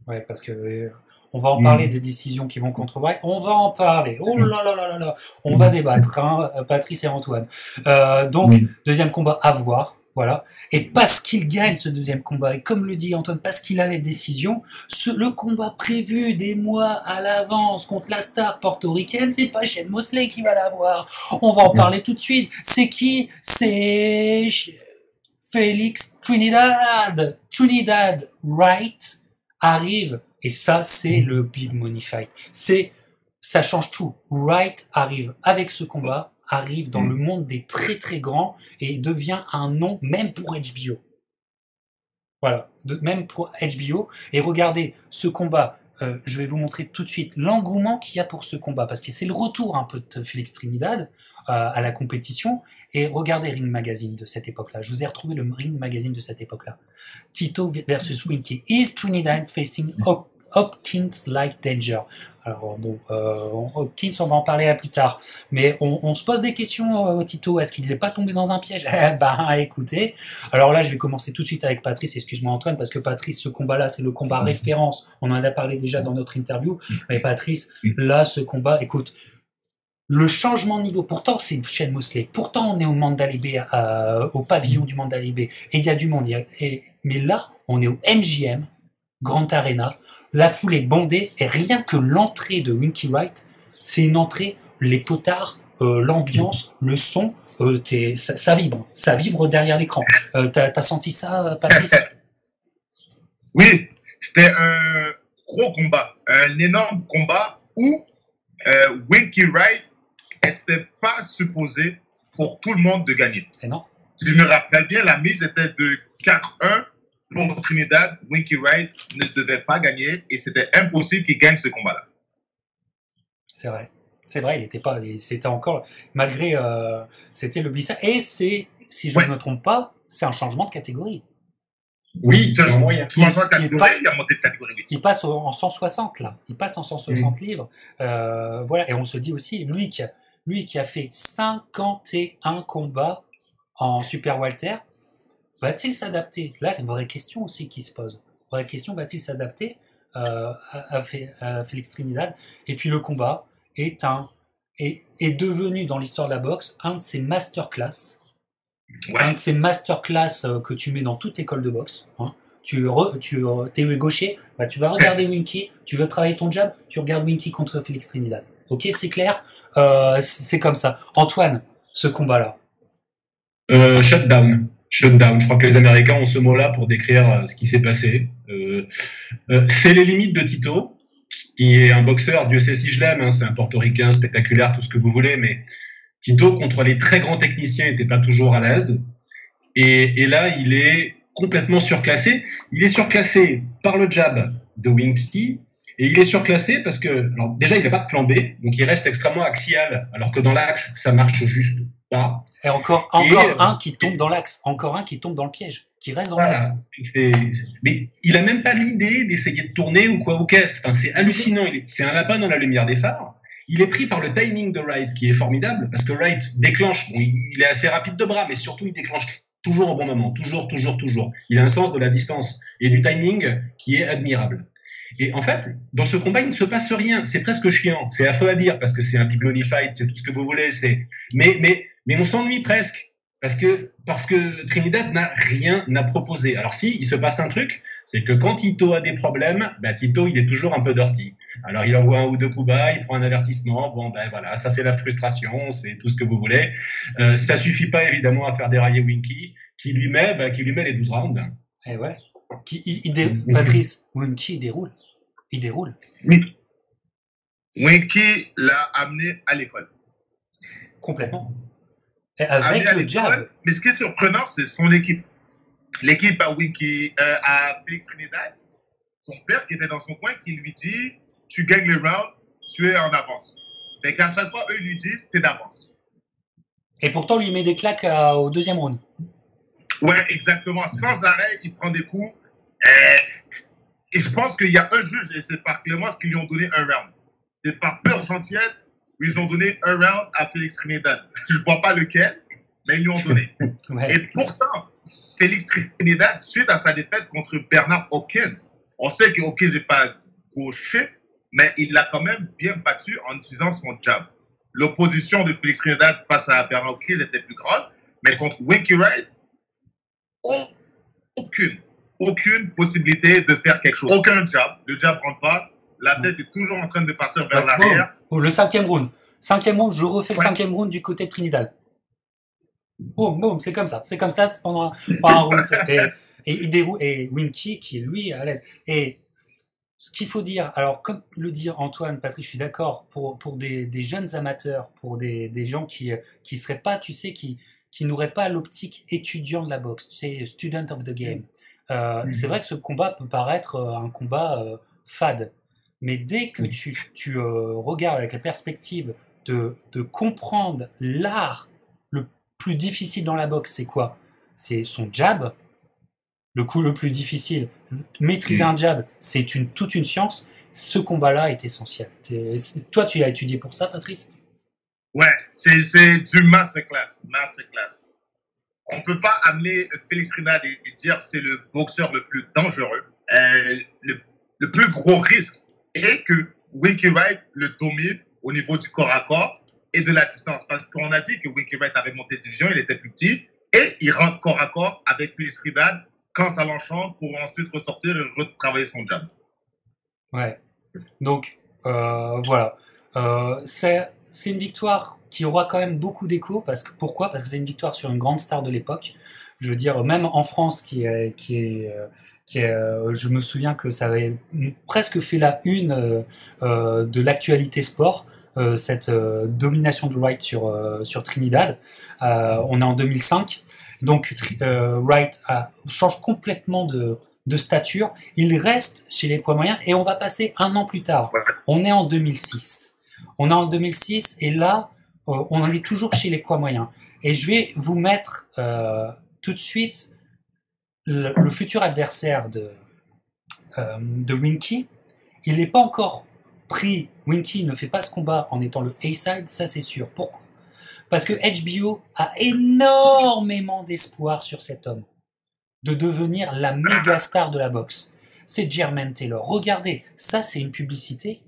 Ouais, parce que on va en parler des décisions qui vont contre Wright. On va en parler. Oh là là là là là. On va débattre, hein, Patrice et Antoine. Donc, deuxième combat à voir. Voilà. Et parce qu'il gagne ce deuxième combat, et comme le dit Antoine, parce qu'il a les décisions, le combat prévu des mois à l'avance contre la star portoricaine, c'est pas Shane Mosley qui va l'avoir. On va en parler tout de suite. C'est qui? C'est Félix Trinidad. Trinidad Wright arrive, et ça, c'est le Big Money Fight. Ça change tout. Wright arrive avec ce combat, arrive dans le monde des très très grands et devient un nom même pour HBO. Voilà, même pour HBO. Et regardez ce combat, je vais vous montrer tout de suite l'engouement qu'il y a pour ce combat, parce que c'est le retour un peu de Félix Trinidad à la compétition. Et regardez Ring Magazine de cette époque-là. Je vous ai retrouvé le Ring Magazine de cette époque-là. Tito versus Winky. Is Trinidad facing Hopkins-like danger? Alors bon, Hopkins, on va en parler plus tard. Mais on se pose des questions, Tito. Est-ce qu'il n'est pas tombé dans un piège? Écoutez. Alors là, je vais commencer tout de suite avec Patrice. Excuse-moi Antoine, parce que Patrice, ce combat-là, c'est le combat référence. On en a parlé déjà dans notre interview. Mais Patrice, là, ce combat, écoute, le changement de niveau. Pourtant, c'est Shane Mosley. Pourtant, on est au Mandalay au pavillon du Mandalay Bay. Et il y a du monde. Mais là, on est au MGM, Grand Arena. La foule est bondée, et rien que l'entrée de Winky Wright, c'est une entrée, les potards, l'ambiance, le son, ça vibre derrière l'écran. T'as senti ça, Patrice? Oui, c'était un gros combat, un énorme combat où Winky Wright n'était pas supposé pour tout le monde de gagner. Et non. Si je me rappelle bien, la mise était de 4-1. Pour Trinidad, Winky Wright ne devait pas gagner et c'était impossible qu'il gagne ce combat-là. C'est vrai, c'était encore, malgré, c'était le glissade. Et si je ne me trompe pas, c'est un changement de catégorie. Oui, c'est un moyen. Il a monté de catégorie. Oui. Il passe en 160 là, il passe en 160 livres. Voilà, et on se dit aussi, lui qui a fait 51 combats en Super Welter, va-t-il s'adapter? Là, c'est une vraie question aussi qui se pose. Vraie question, va-t-il s'adapter à Félix Trinidad? Et puis le combat est devenu dans l'histoire de la boxe un de ces masterclass. Ouais. Un de ces masterclass que tu mets dans toute école de boxe. Hein. T'es gaucher, tu vas regarder Winky, tu veux travailler ton jab, tu regardes Winky contre Félix Trinidad. Ok, c'est clair? C'est comme ça. Antoine, ce combat-là. Shutdown. Je crois que les Américains ont ce mot-là pour décrire ce qui s'est passé. C'est les limites de Tito, qui est un boxeur, Dieu sait si je l'aime, hein, c'est un portoricain spectaculaire, tout ce que vous voulez, mais Tito, contre les très grands techniciens, n'était pas toujours à l'aise. Et là, il est complètement surclassé. Il est surclassé par le jab de Winky, et il est surclassé parce que, alors déjà, il n'a pas de plan B, donc il reste extrêmement axial, alors que dans l'axe, ça marche juste pas. Et encore un qui tombe dans l'axe, encore un qui tombe dans le piège, qui reste dans l'axe. Mais il a même pas l'idée d'essayer de tourner ou quoi ou qu'est-ce. Enfin, c'est hallucinant. C'est un lapin dans la lumière des phares. Il est pris par le timing de Wright, qui est formidable, parce que Wright déclenche. Bon, il est assez rapide de bras, mais surtout il déclenche toujours au bon moment, toujours. Il a un sens de la distance et du timing qui est admirable. Et en fait, dans ce combat, il ne se passe rien. C'est presque chiant. C'est affreux à dire parce que c'est un Big Money Fight, c'est tout ce que vous voulez. Mais on s'ennuie presque parce que Trinidad n'a rien à proposer. Alors si, il se passe un truc, c'est que quand Tito a des problèmes, Tito, il est toujours un peu dirty. Alors il envoie un ou deux coups bas, il prend un avertissement. Bon, voilà, ça c'est la frustration, c'est tout ce que vous voulez. Ça suffit pas évidemment à faire dérailler Winky, qui lui met les 12 rounds. Eh ouais. Patrice, Winky, il déroule. Oui. Winky l'a amené à l'école. Complètement. Et avec le jab. Mais ce qui est surprenant, c'est son équipe. L'équipe à Winky, à Félix Trinidad, son père qui était dans son coin, qui lui dit, tu gagnes le round, tu es en avance. Mais qu'à chaque fois, eux lui disent, t'es d'avance. Et pourtant, lui met des claques au deuxième round. Ouais, exactement. Sans arrêt, il prend des coups. Et je pense qu'il y a un juge, et c'est par Clémence qui lui ont donné un round. C'est par pure gentillesse, ils ont donné un round à Félix Trinidad. Je ne vois pas lequel, mais ils lui ont donné. Ouais. Et pourtant, Félix Trinidad, suite à sa défaite contre Bernard Hopkins, on sait que Hopkins n'est pas gaucher, mais il l'a quand même bien battu en utilisant son jab. L'opposition de Félix Trinidad face à Bernard Hopkins était plus grande, mais contre Winky Wright, aucune possibilité de faire quelque chose. Aucun jab. Le jab rentre pas. La tête est toujours en train de partir vers l'arrière. Le 5e round. 5e round, je refais le 5e round du côté de Trinidad. Boum, c'est comme ça. C'est comme ça pendant un round. Et Winky, qui est lui à l'aise. Et ce qu'il faut dire, alors comme le dit Antoine, Patrick, je suis d'accord, pour des jeunes amateurs, pour des gens qui seraient pas, tu sais, qui n'auraient pas l'optique étudiant de la boxe, tu sais, student of the game. C'est vrai que ce combat peut paraître un combat fade. Mais dès que tu regardes avec la perspective de comprendre l'art le plus difficile dans la boxe, c'est quoi? C'est son jab. Le coup le plus difficile, maîtriser un jab, c'est toute une science. Ce combat-là est essentiel. Toi, tu as étudié pour ça, Patrice? Ouais, c'est du masterclass. On ne peut pas amener Félix Trinidad et dire c'est le boxeur le plus dangereux. Le plus gros risque est que Winky Wright le domine au niveau du corps à corps et de la distance. Parce qu'on a dit que Winky Wright avait monté de division, il était plus petit, et il rentre corps à corps avec Félix Trinidad quand ça l'enchante pour ensuite ressortir et retravailler son jab. Ouais. Donc, voilà. C'est une victoire qui aura quand même beaucoup d'écho. Pourquoi? Parce que c'est une victoire sur une grande star de l'époque. Je veux dire, même en France, je me souviens que ça avait presque fait la une de l'actualité sport, cette domination de Wright sur Trinidad. On est en 2005. Donc Wright change complètement de stature. Il reste chez les poids moyens et on va passer un an plus tard. On est en 2006. Et là, on en est toujours chez les poids moyens. Et je vais vous mettre tout de suite le futur adversaire de Winky. Il n'est pas encore pris. Winky ne fait pas ce combat en étant le A-side, ça c'est sûr. Pourquoi? Parce que HBO a énormément d'espoir sur cet homme, de devenir la méga star de la boxe. C'est Jermaine Taylor. Regardez, ça c'est une publicité.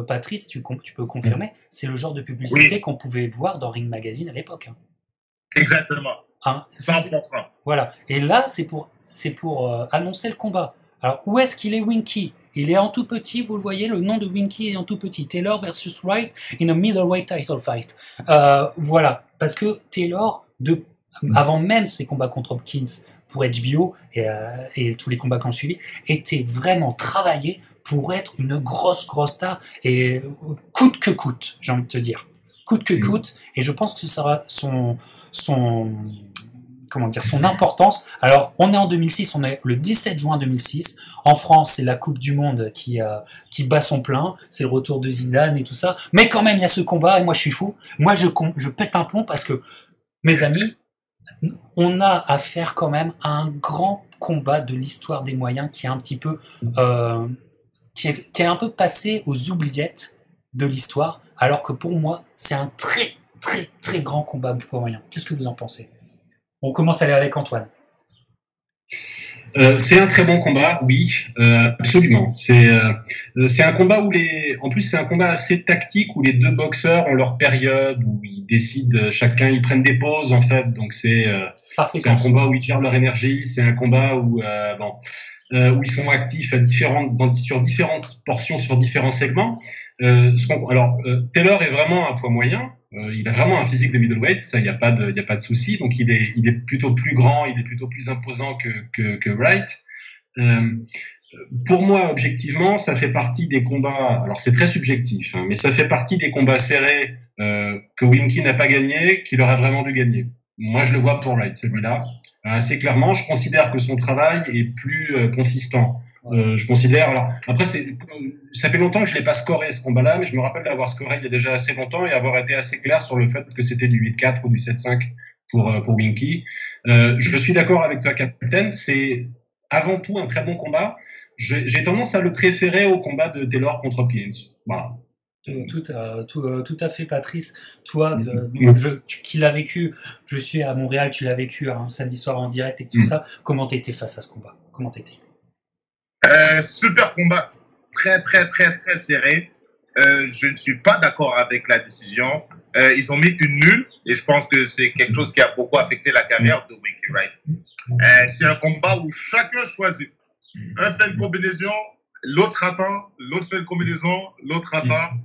Patrice, tu peux confirmer, c'est le genre de publicité qu'on pouvait voir dans Ring Magazine à l'époque. Exactement. 100%. Voilà. Et là, c'est pour annoncer le combat. Alors, où est-ce qu'il est Winky? Il est en tout petit, vous le voyez, le nom de Winky est en tout petit. Taylor versus Wright in a middleweight title fight. Voilà, parce que Taylor, avant même ses combats contre Hopkins pour HBO et tous les combats qui ont suivi, était vraiment travaillé pour être une grosse star et coûte que coûte, j'ai envie de te dire. Coûte que coûte, et je pense que ce sera son importance. Alors, on est en 2006, on est le 17 juin 2006. En France, c'est la Coupe du Monde qui bat son plein. C'est le retour de Zidane et tout ça. Mais quand même, il y a ce combat et moi, je suis fou. Moi, je pète un plomb parce que, mes amis, on a affaire quand même à un grand combat de l'histoire des moyens qui est un petit peu, qui est un peu passé aux oubliettes de l'histoire. Alors que pour moi, c'est un très, très, très grand combat de moyens. Qu'est-ce que vous en pensez? On commence à aller avec Antoine. C'est un très bon combat, oui, absolument. C'est un combat en plus c'est un combat assez tactique où les deux boxeurs ont leur période où ils décident chacun, ils prennent des pauses en fait. Donc c'est un combat où ils tirent leur énergie. C'est un combat où ils sont actifs sur différentes portions, sur différents segments. Taylor est vraiment un poids moyen. Il a vraiment un physique de middleweight, ça, il y a pas de souci. Donc il est plutôt plus grand, il est plutôt plus imposant que Wright. Pour moi, objectivement, ça fait partie des combats. Alors c'est très subjectif, mais ça fait partie des combats serrés que Winky n'a pas gagné, qu'il aurait vraiment dû gagner. Moi, je le vois pour Wright, celui-là. Assez clairement, je considère que son travail est plus consistant. Je considère. Alors après, ça fait longtemps que je l'ai pas scoré ce combat-là, mais je me rappelle l'avoir scoré il y a déjà assez longtemps et avoir été assez clair sur le fait que c'était du 8-4 ou du 7-5 pour Winky. Je suis d'accord avec toi, Capitaine. C'est avant tout un très bon combat. J'ai tendance à le préférer au combat de Taylor contre Hopkins. Voilà. Tout à fait, Patrice. Toi, qui l'as vécu, je suis à Montréal, tu l'as vécu un samedi soir en direct et tout ça. Comment t'étais face à ce combat? Comment t'étais? Super combat, très très très très serré. Je ne suis pas d'accord avec la décision. ils ont mis une nulle et je pense que c'est quelque chose qui a beaucoup affecté la carrière de Winky Wright. C'est un combat où chacun choisit. Un fait une combinaison, l'autre attend, l'autre fait une combinaison, l'autre attend,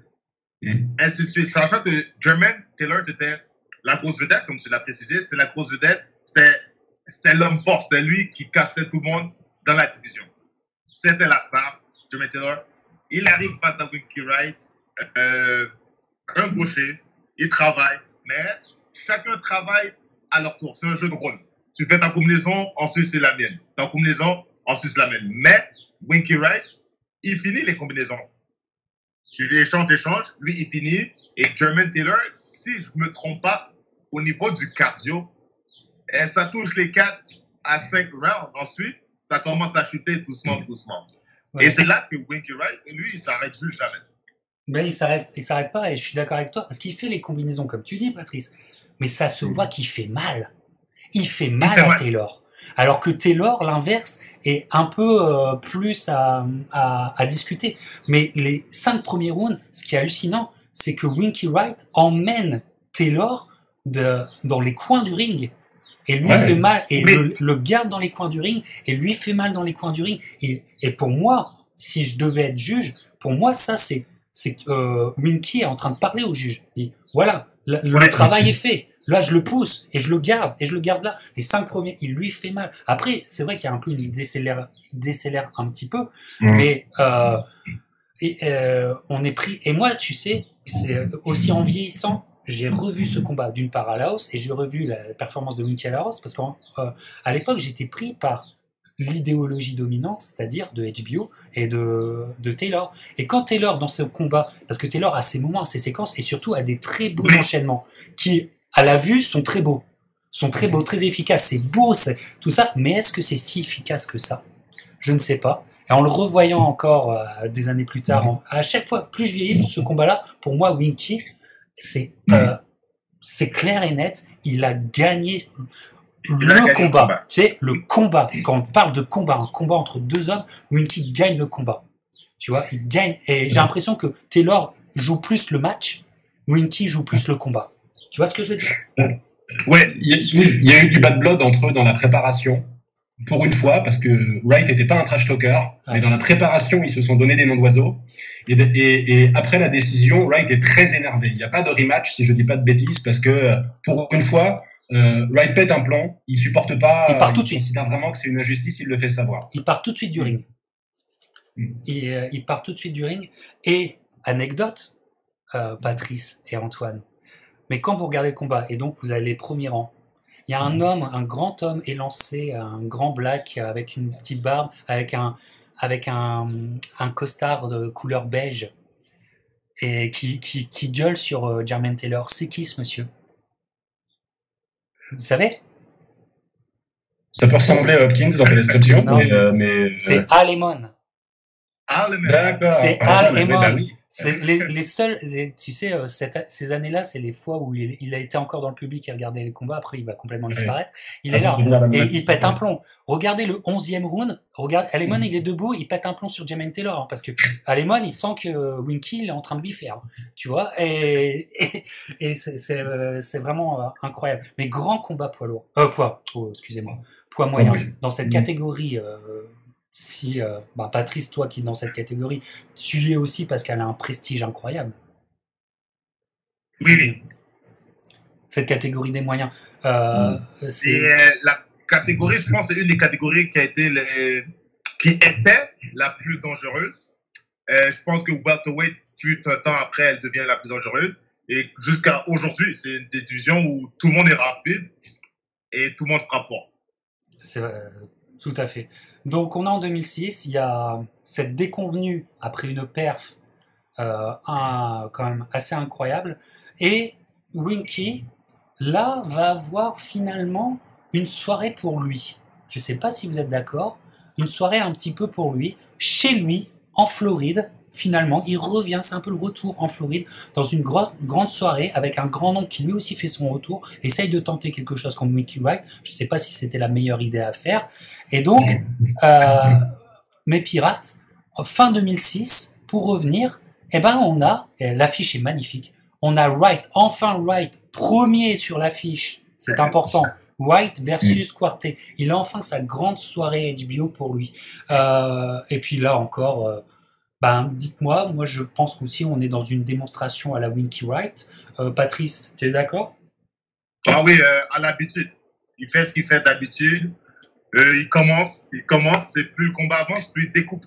ainsi de suite. Sachant que Jermaine Taylor, c'était la grosse vedette, comme tu l'as précisé, c'est la grosse vedette, c'était l'homme fort, c'était lui qui cassait tout le monde dans la division. C'était la star, Jermaine Taylor. Il arrive face à Winky Wright, un gaucher, il travaille, mais chacun travaille à leur tour. C'est un jeu de rôle. Tu fais ta combinaison, ensuite c'est la mienne. Ta combinaison, ensuite c'est la mienne. Mais Winky Wright, il finit les combinaisons. Tu les échanges, lui il finit. Et Jermaine Taylor, si je ne me trompe pas, au niveau du cardio, ça touche les 4 à 5 rounds. Ensuite, ça commence à chuter doucement. Ouais. Et c'est là que Winky Wright, lui, il s'arrête juste jamais. Mais il s'arrête pas, et je suis d'accord avec toi, parce qu'il fait les combinaisons, comme tu dis, Patrice. Mais ça se voit qu'il fait mal. Il fait mal à Taylor. Alors que Taylor, l'inverse, est un peu plus à discuter. Mais les 5 premiers rounds, ce qui est hallucinant, c'est que Winky Wright emmène Taylor dans les coins du ring. Et lui fait mal, et le garde dans les coins du ring, et lui fait mal dans les coins du ring. Et pour moi, si je devais être juge, pour moi, ça, c'est Winky est en train de parler au juge. Il dit, voilà, le travail est fait. Là, je le pousse, et je le garde là. Les 5 premiers, il lui fait mal. Après, c'est vrai qu'il y a un peu une décélère un petit peu, mais on est pris. Et moi, tu sais, c'est aussi en vieillissant, j'ai revu ce combat d'une part à Laos, et j'ai revu la performance de Winky à Laos, parce qu'à l'époque, j'étais pris par l'idéologie dominante, c'est-à-dire de HBO et de Taylor. Et quand Taylor, dans ce combat, parce que Taylor a ses moments, ses séquences, et surtout a des très beaux enchaînements, qui, à la vue, sont très beaux, très efficaces, c'est beau, c'est tout ça, mais est-ce que c'est si efficace que ça? Je ne sais pas. Et en le revoyant encore des années plus tard, à chaque fois, plus je vieillis, ce combat-là, pour moi, Winky, c'est clair et net, il a gagné le combat. C'est le combat. Quand on parle de combat, un combat entre deux hommes, Winky gagne le combat. Tu vois, il gagne. Et j'ai l'impression que Taylor joue plus le match, Winky joue plus le combat. Tu vois ce que je veux dire? Ouais, il y a eu du bad blood entre eux dans la préparation. Pour une fois, parce que Wright n'était pas un trash talker, mais dans la préparation, ils se sont donné des noms d'oiseaux. Et après la décision, Wright est très énervé. Il n'y a pas de rematch, si je dis pas de bêtises, parce que pour une fois, Wright pète un plomb, il supporte pas. Il part tout de suite. Il considère vraiment que c'est une injustice, il le fait savoir. Il part tout de suite du ring. Il part tout de suite du ring. Et anecdote, Patrice et Antoine. Mais quand vous regardez le combat, et donc vous avez les premiers rangs, il y a un grand homme élancé, un grand black avec une petite barbe, avec un costard de couleur beige, et qui gueule sur Jermaine Taylor. C'est qui ce monsieur? Vous savez? Ça peut ressembler à Hopkins dans la description, mais c'est Al Haymon. D'accord. C'est Al Haymon. Bah oui. C'est les seuls, tu sais, ces années-là, c'est les fois où il a été encore dans le public et regardait les combats. Après, il va complètement disparaître. Il est là et il pète un plomb. Regardez le 11e round. Regarde, Al Haymon, il est debout, il pète un plomb sur Jermaine Taylor, hein, parce que Al Haymon, il sent que Winky il est en train de lui faire, tu vois. Et c'est vraiment incroyable. Mais grand combat poids lourd, poids moyen dans cette catégorie. Si Patrice, toi qui es dans cette catégorie, tu y es aussi parce qu'elle a un prestige incroyable. Oui. Cette catégorie des moyens. C'est la catégorie, je pense, c'est une des catégories qui était la plus dangereuse. Je pense que welterweight, fut un temps après, elle devient la plus dangereuse. Et jusqu'à aujourd'hui, c'est une des divisions où tout le monde est rapide et tout le monde frappe fort. C'est tout à fait. Donc on est en 2006, il y a cette déconvenue après une perf quand même assez incroyable, et Winky là va avoir finalement une soirée pour lui. Je ne sais pas si vous êtes d'accord, une soirée un petit peu pour lui, chez lui, en Floride. Finalement, il revient, c'est un peu le retour en Floride, dans une grande soirée avec un grand nom qui lui aussi fait son retour, essaye de tenter quelque chose comme Winky Wright. Je ne sais pas si c'était la meilleure idée à faire. Et donc, mes pirates, fin 2006, pour revenir, on a, l'affiche est magnifique, On a Wright, enfin Wright, premier sur l'affiche. C'est important. Wright versus Quartet. Il a enfin sa grande soirée HBO pour lui. Et puis là encore, dites-moi, moi je pense qu'aussi on est dans une démonstration à la Winky Wright. Patrice, tu es d'accord? Ah oui, à l'habitude. Il fait ce qu'il fait d'habitude. Il commence, c'est plus le combat avance, plus il découpe.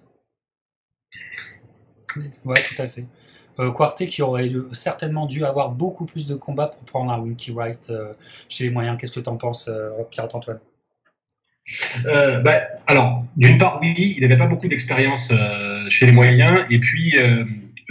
Ouais, tout à fait. Quartet qui aurait certainement dû avoir beaucoup plus de combats pour prendre un Winky Wright chez les moyens. Qu'est-ce que tu en penses, Pierre-Antoine? Alors, d'une part, oui, il n'avait pas beaucoup d'expérience chez les moyens, et puis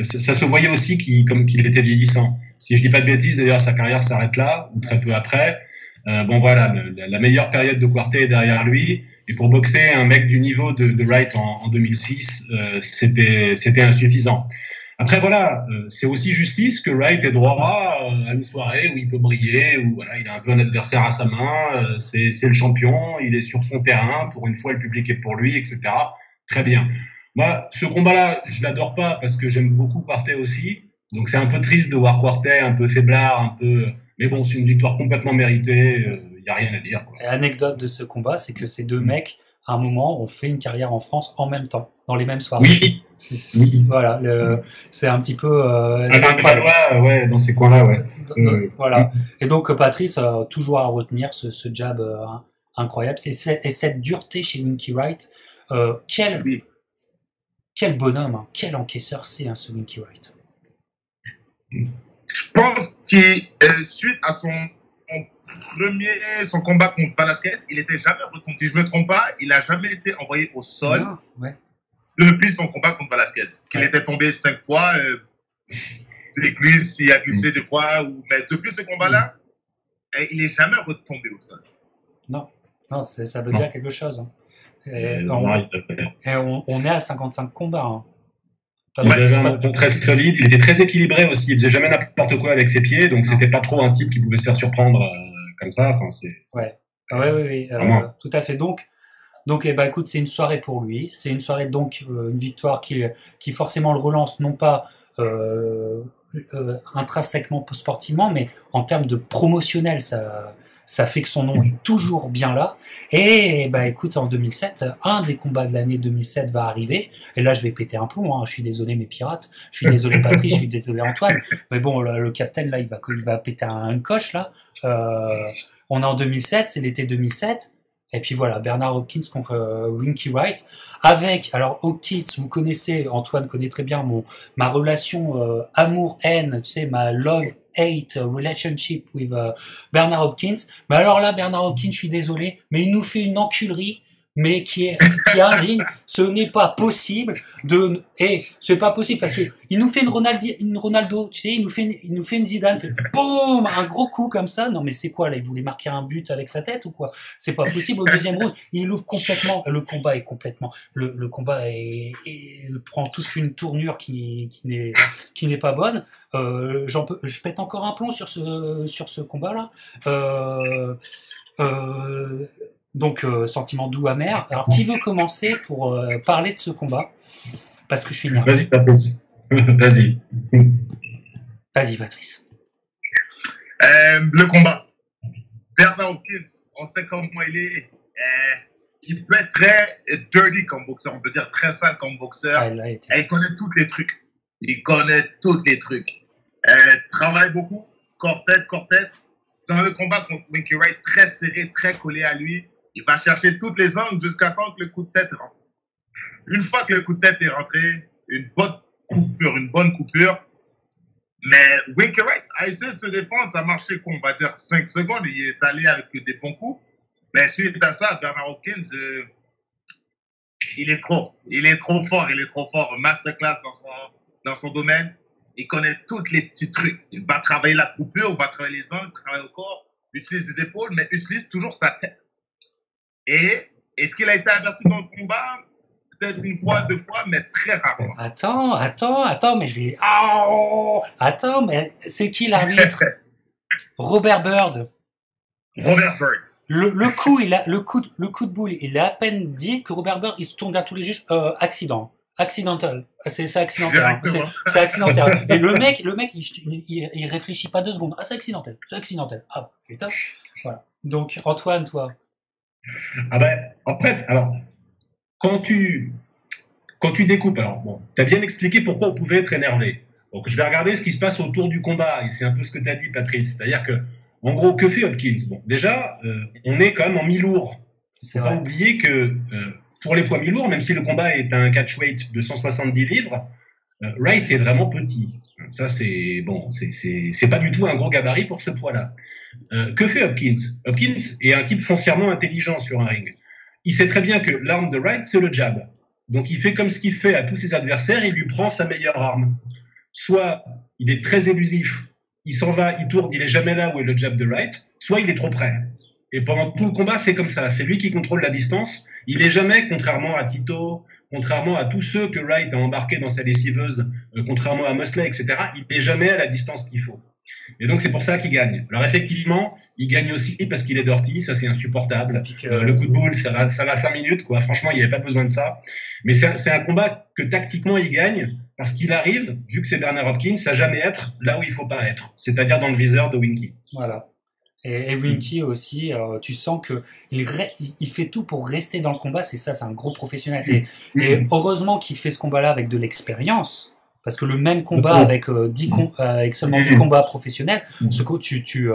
ça se voyait aussi qu'il était vieillissant. Si je dis pas de bêtises, d'ailleurs, sa carrière s'arrête là, ou très peu après. Bon voilà, la meilleure période de Quartet est derrière lui, et pour boxer un mec du niveau de Wright en 2006, c'était insuffisant. Après voilà, c'est aussi justice que Wright ait droit à une soirée où il peut briller, où voilà, il a un peu un adversaire à sa main, c'est le champion, il est sur son terrain, pour une fois le public est pour lui, etc. Très bien. Moi, ce combat-là, je l'adore pas parce que j'aime beaucoup Quartet aussi, donc c'est un peu triste de voir Quartet un peu faiblard, un peu... Mais bon, c'est une victoire complètement méritée, y a rien à dire, quoi. L'anecdote de ce combat, c'est que ces deux mecs, à un moment, ont fait une carrière en France en même temps, dans les mêmes soirées. Oui. Voilà, c'est un petit peu... ouais, dans ces coins-là, ouais. Voilà. Et donc, Patrice, toujours à retenir ce jab incroyable. Et cette dureté chez Winky Wright. Quel bonhomme, hein, quel encaisseur c'est, hein, ce Winky Wright. Je pense qu'il, suite à son combat contre Velasquez, il n'était jamais retombé. Si je ne me trompe pas, il n'a jamais été envoyé au sol depuis son combat contre Velasquez. Qu'il était tombé 5 fois, il a glissé 2 fois, mais depuis ce combat-là, il n'est jamais retombé au sol. Non, ça veut dire quelque chose. Hein. On est à 55 combats. Hein. Il avait un menton très solide, il était très équilibré aussi, il faisait jamais n'importe quoi avec ses pieds, donc c'était pas trop un type qui pouvait se faire surprendre comme ça. Enfin, Oui, tout à fait. Donc, écoute, c'est une soirée pour lui, c'est une soirée donc une victoire qui forcément le relance non pas intrinsèquement sportivement, mais en termes de promotionnel, ça fait que son nom est toujours bien là. Et écoute, en 2007, un des combats de l'année 2007 va arriver. Et là, je vais péter un plomb. Hein. Je suis désolé, mes pirates. Je suis désolé, Patrice. Je suis désolé, Antoine. Mais bon, le capitaine, là, il va péter une coche, là. On est en 2007, c'est l'été 2007. Et puis voilà, Bernard Hopkins contre Winky Wright. Alors Hopkins, vous connaissez, Antoine connaît très bien ma relation amour-haine, tu sais, ma love-hate relationship with Bernard Hopkins. Mais alors là, Bernard Hopkins, je suis désolé, mais il nous fait une enculerie, mais qui est indigne. Ce n'est pas possible c'est pas possible parce que il nous fait une Ronaldo, tu sais, il nous fait une Zidane, fait boum, un gros coup comme ça. Non mais c'est quoi là? Il voulait marquer un but avec sa tête ou quoi? C'est pas possible. Au deuxième round, il ouvre complètement. Le combat est complètement. Le combat prend toute une tournure qui n'est pas bonne. Je pète encore un plomb sur ce combat là. Donc, sentiment doux amer. Alors, qui veut commencer pour parler de ce combat? Parce que je suis énervé. Vas-y, Patrice. Vas-y. Vas-y, Patrice. Le combat. Bernard Hopkins, on sait comment il est. Il peut être très dirty comme boxeur, on peut dire très sale comme boxeur. Il connaît tous les trucs. Travaille beaucoup, corps tête. Dans le combat contre Winky Wright, très serré, très collé à lui. Il va chercher toutes les angles jusqu'à temps que le coup de tête rentre. Une fois que le coup de tête est rentré, une bonne coupure. Mais Winky Wright a essayé de se défendre, ça a marché, on va dire, 5 secondes. Il est allé avec des bons coups. Mais suite à ça, Bernard Hopkins, il est trop fort. Masterclass dans son domaine. Il connaît tous les petits trucs. Il va travailler la coupure, il va travailler les angles, travailler le corps, utilise les épaules, mais utilise toujours sa tête. Et est-ce qu'il a été averti dans le combat? Peut-être 1 fois, 2 fois, mais très rarement. Attends, mais je vais... Attends, mais c'est qui l'arbitre? Robert Bird. Le coup de boule, il a à peine dit que Robert Bird, il se tourne vers tous les juges, accident. Accidental. C'est accidentel. Hein. Exactement. C'est accidentel. Et le mec, il réfléchit pas 2 secondes. Ah, c'est accidentel. C'est accidentel. Ah, putain. Voilà. Donc, Antoine, toi. Ah ben, en fait, alors, quand tu découpes, alors bon, t'as bien expliqué pourquoi on pouvait être énervé. Donc, je vais regarder ce qui se passe autour du combat, et c'est un peu ce que t'as dit, Patrice. C'est-à-dire que, en gros, que fait Hopkins? Bon, déjà, on est quand même en mi-lourd. C'est Faut pas vrai. oublier que, pour les poids mi-lourds, même si le combat est un catch weight de 170 livres, Wright est vraiment petit. Ça, c'est bon, c'est pas du tout un gros gabarit pour ce poids-là. Que fait Hopkins? Hopkins est un type foncièrement intelligent sur un ring. Il sait très bien que l'arme de Wright, c'est le jab. Donc, il fait comme ce qu'il fait à tous ses adversaires, il lui prend sa meilleure arme. Soit il est très élusif, il s'en va, il tourne, il est jamais là où est le jab de Wright, soit il est trop près. Et pendant tout le combat, c'est comme ça. C'est lui qui contrôle la distance. Il est jamais, contrairement à Tito, contrairement à tous ceux que Wright a embarqués dans sa lessiveuse, contrairement à Mosley, etc., il n'est jamais à la distance qu'il faut. Et donc, c'est pour ça qu'il gagne. Alors, effectivement, il gagne aussi parce qu'il est dirty. Ça, c'est insupportable. Le coup de boule, ça va 5 minutes, quoi. Franchement, il n'y avait pas besoin de ça. Mais c'est un combat que, tactiquement, il gagne parce qu'il arrive, vu que c'est Bernard Hopkins, à jamais être là où il faut pas être. C'est-à-dire dans le viseur de Winky. Voilà. Et Winky aussi, tu sens que il fait tout pour rester dans le combat. C'est un gros professionnel. Et heureusement qu'il fait ce combat-là avec de l'expérience, parce que le même combat avec avec seulement 10 combats professionnels, tu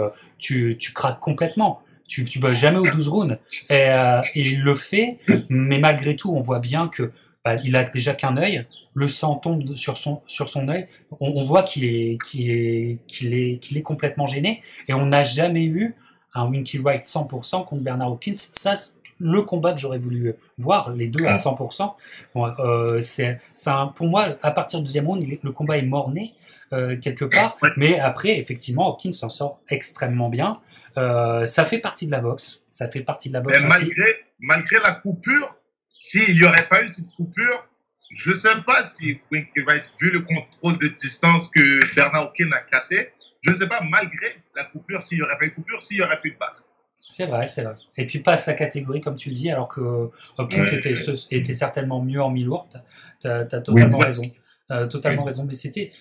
craques complètement. Tu vas jamais aux 12 rounds. Et il le fait, mais malgré tout, on voit bien que il a déjà qu'un œil. Le sang tombe sur son œil. On voit qu'il est complètement gêné. Et on n'a jamais eu un Winky Wright 100% contre Bernard Hopkins. Ça, le combat que j'aurais voulu voir, les deux à 100%. Bon, pour moi, à partir du deuxième round, le combat est mort-né quelque part. Mais après, effectivement, Hopkins s'en sort extrêmement bien. Ça fait partie de la boxe. Ça fait partie de la boxe. Malgré la coupure, s'il n'y aurait pas eu cette coupure, je ne sais pas si Winky Wright, vu le contrôle de distance que Bernard Hopkins a cassé, je ne sais pas, malgré la coupure, s'il n'y aurait pas eu de coupure, s'il y aurait pu le battre. C'est vrai. Et puis pas sa catégorie, comme tu le dis, alors que Hopkins était certainement mieux en mi-lourd. T'as totalement raison. Totalement raison. Mais c'était...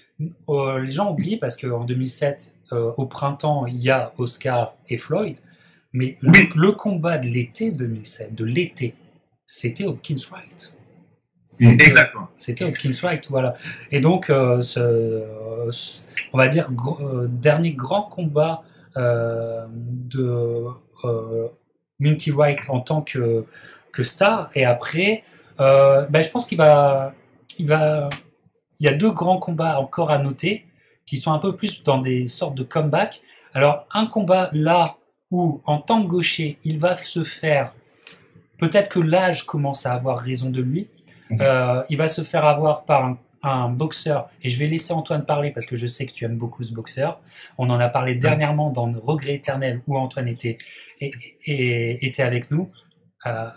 les gens oublient parce qu'en 2007, au printemps, il y a Oscar et Floyd. Mais le combat de l'été 2007, c'était Hopkins Wright. Exactement. C'était Hopkins Wright, voilà. Et donc, on va dire, dernier grand combat de Winky Wright en tant que star. Et après, je pense il y a 2 grands combats encore à noter qui sont un peu plus dans des sortes de comeback. Alors, un combat là où, en tant que gaucher, il va se faire... Peut-être que l'âge commence à avoir raison de lui. Il va se faire avoir par un boxeur, et je vais laisser Antoine parler parce que je sais que tu aimes beaucoup ce boxeur. On en a parlé dernièrement dans Regret éternel où Antoine était avec nous.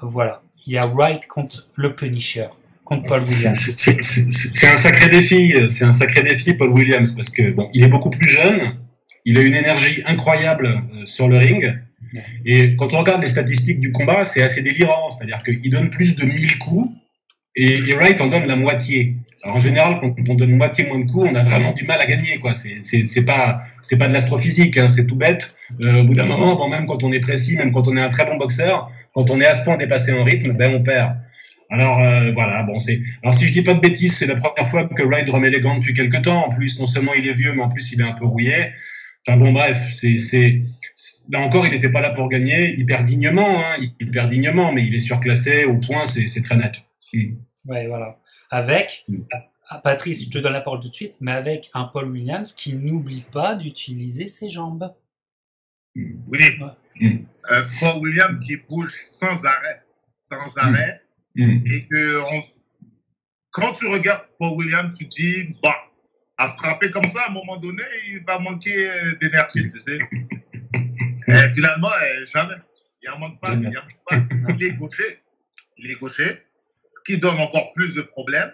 Voilà. Il y a Wright contre le Punisher, contre Paul Williams. C'est un sacré défi, Paul Williams, parce que bon, il est beaucoup plus jeune, il a une énergie incroyable sur le ring. Et quand on regarde les statistiques du combat, c'est assez délirant. C'est-à-dire qu'il donne plus de 1000 coups et Wright en donne la moitié. Alors en général, quand on donne moitié moins de coups, on a vraiment du mal à gagner, quoi. C'est pas de l'astrophysique, hein, c'est tout bête. Au bout d'un moment, bon, même quand on est précis, même quand on est un très bon boxeur, quand on est à ce point dépassé en rythme, on perd. Alors voilà, bon, alors si je dis pas de bêtises, c'est la première fois que Wright remet les gants depuis quelque temps. En plus, non seulement il est vieux, mais en plus il est un peu rouillé. Enfin bon, bref, là encore, il n'était pas là pour gagner. Il perd dignement, mais il est surclassé au point, c'est très net. Ouais, voilà. Avec, Patrice, je te donne la parole tout de suite, mais avec un Paul Williams qui n'oublie pas d'utiliser ses jambes. Oui. Paul Williams qui bouge sans arrêt. Et que quand tu regardes Paul Williams, tu dis, à frapper comme ça, à un moment donné, il va manquer d'énergie, tu sais. Et finalement, jamais. Il n'en manque pas. Il est gaucher, ce qui donne encore plus de problèmes,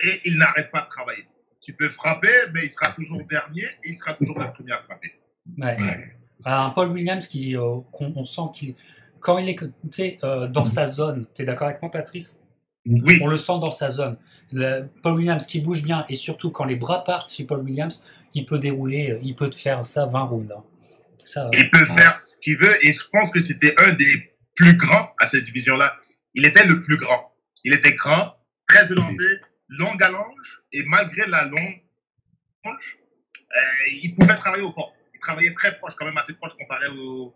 et il n'arrête pas de travailler. Tu peux frapper, mais il sera toujours dernier, et il sera toujours le premier à frapper. Ouais. Un Paul Williams on sent qu'il, quand il est dans sa zone, tu es d'accord avec moi, Patrice? Oui, On le sent dans sa zone. Paul Williams qui bouge bien, et surtout quand les bras partent chez Paul Williams, il peut dérouler, il peut te faire ça 20 rounds. Hein. Ça, il peut faire ce qu'il veut et je pense que c'était un des plus grands à cette division-là. Il était le plus grand. Il était grand, très élancé, longue à longe et malgré la longe, il pouvait travailler au corps. Il travaillait très proche, quand même assez proche comparé aux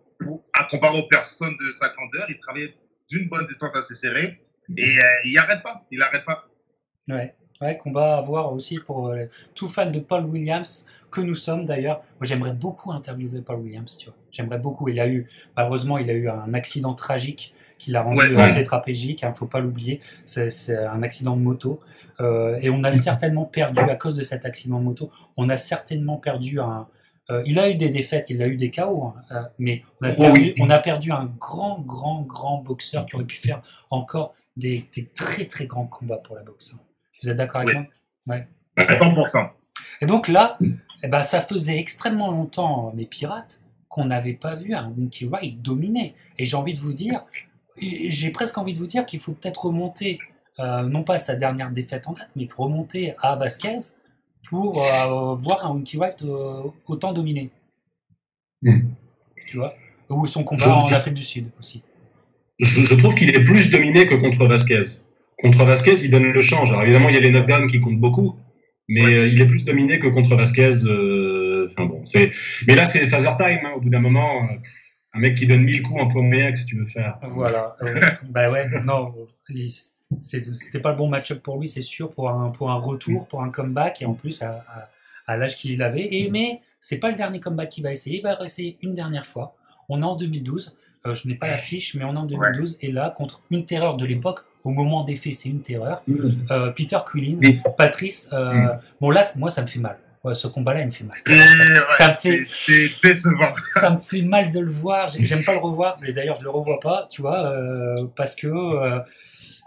personnes de sa grandeur. Il travaillait d'une bonne distance assez serrée et il n'arrête pas. Il n'arrête pas. ouais. Ouais, combat à voir aussi pour tout fan de Paul Williams que nous sommes d'ailleurs. Moi, j'aimerais beaucoup interviewer Paul Williams, tu vois. J'aimerais beaucoup. Malheureusement, il a eu un accident tragique qui l'a rendu tétraplégique. Hein, faut pas l'oublier. C'est un accident de moto. Et on a certainement perdu à cause de cet accident de moto. On a certainement perdu il a eu des défaites, il a eu des KO, hein, mais on a perdu un grand boxeur qui aurait pu faire encore des très très grands combats pour la boxe. Hein. Vous êtes d'accord avec moi? Ouais. 100%. Et donc là, ça faisait extrêmement longtemps, mes pirates, qu'on n'avait pas vu un Winky Wright dominer. Et j'ai presque envie de vous dire qu'il faut peut-être remonter, non pas à sa dernière défaite en date, mais remonter à Vasquez pour voir un Winky Wright autant dominer. Tu vois? Ou son combat en Afrique du Sud aussi. Je trouve qu'il est plus dominé que contre Vasquez. Contre Vasquez, il donne le change. Alors évidemment, il y a les knockdowns qui comptent beaucoup, mais il est plus dominé que contre Vasquez. Mais là, c'est phaser time. Hein, au bout d'un moment, un mec qui donne 1000 coups en premier, si tu veux faire. Voilà. Non, c'était pas le bon match-up pour lui, c'est sûr, pour un retour, pour un comeback, et en plus à l'âge qu'il avait. Mais c'est pas le dernier comeback qu'il va essayer. Il va essayer une dernière fois. On est en 2012. Je n'ai pas la fiche, mais on est en 2012. Et là, contre une terreur de l'époque, au moment des faits, c'est une terreur. Peter Quillin, Patrice. Bon, là, moi, ça me fait mal. Ouais, ce combat-là, il me fait mal. C'est décevant. Ça me fait mal de le voir. J'aime pas le revoir. D'ailleurs, je le revois pas, tu vois, parce que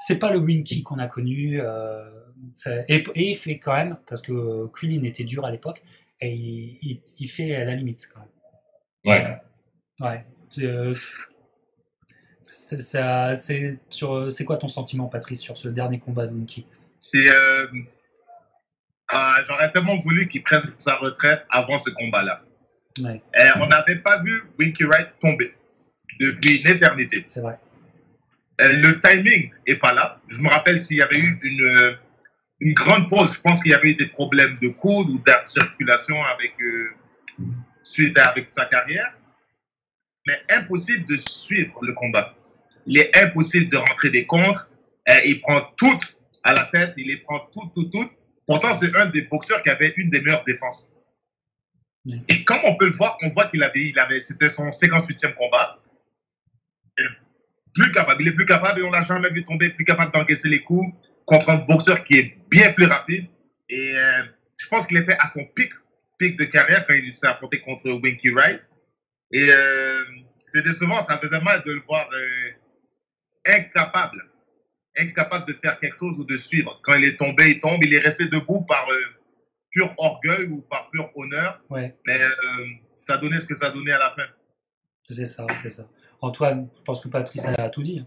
c'est pas le Winky qu'on a connu. Et il fait quand même, parce que Quillin était dur à l'époque, et il fait à la limite quand même. Ouais. C'est quoi ton sentiment, Patrice, sur ce dernier combat de Winky? J'aurais tellement voulu qu'il prenne sa retraite avant ce combat-là. Ouais. On n'avait pas vu Winky Wright tomber depuis une éternité. C'est vrai. Le timing n'est pas là. Je me rappelle s'il y avait eu une grande pause. Je pense qu'il y avait eu des problèmes de coude ou d'air de circulation suite avec sa carrière. Mais impossible de suivre le combat. Il est impossible de rentrer des contres. Il prend tout à la tête. Il les prend tout. Pourtant, c'est un des boxeurs qui avait une des meilleures défenses. Et comme on peut le voir, on voit c'était son 58e combat. Il est plus capable et on l'a jamais vu tomber, plus capable d'encaisser les coups contre un boxeur qui est bien plus rapide. Et je pense qu'il était à son pic de carrière quand il s'est affronté contre Winky Wright. Et c'est décevant, ça faisait mal de le voir incapable de faire quelque chose ou de suivre. Quand il est tombé, il tombe. Il est resté debout par pur orgueil ou par pur honneur. Ouais. Mais ça donnait ce que ça donnait à la fin. C'est ça. Antoine, je pense que Patrice a tout dit.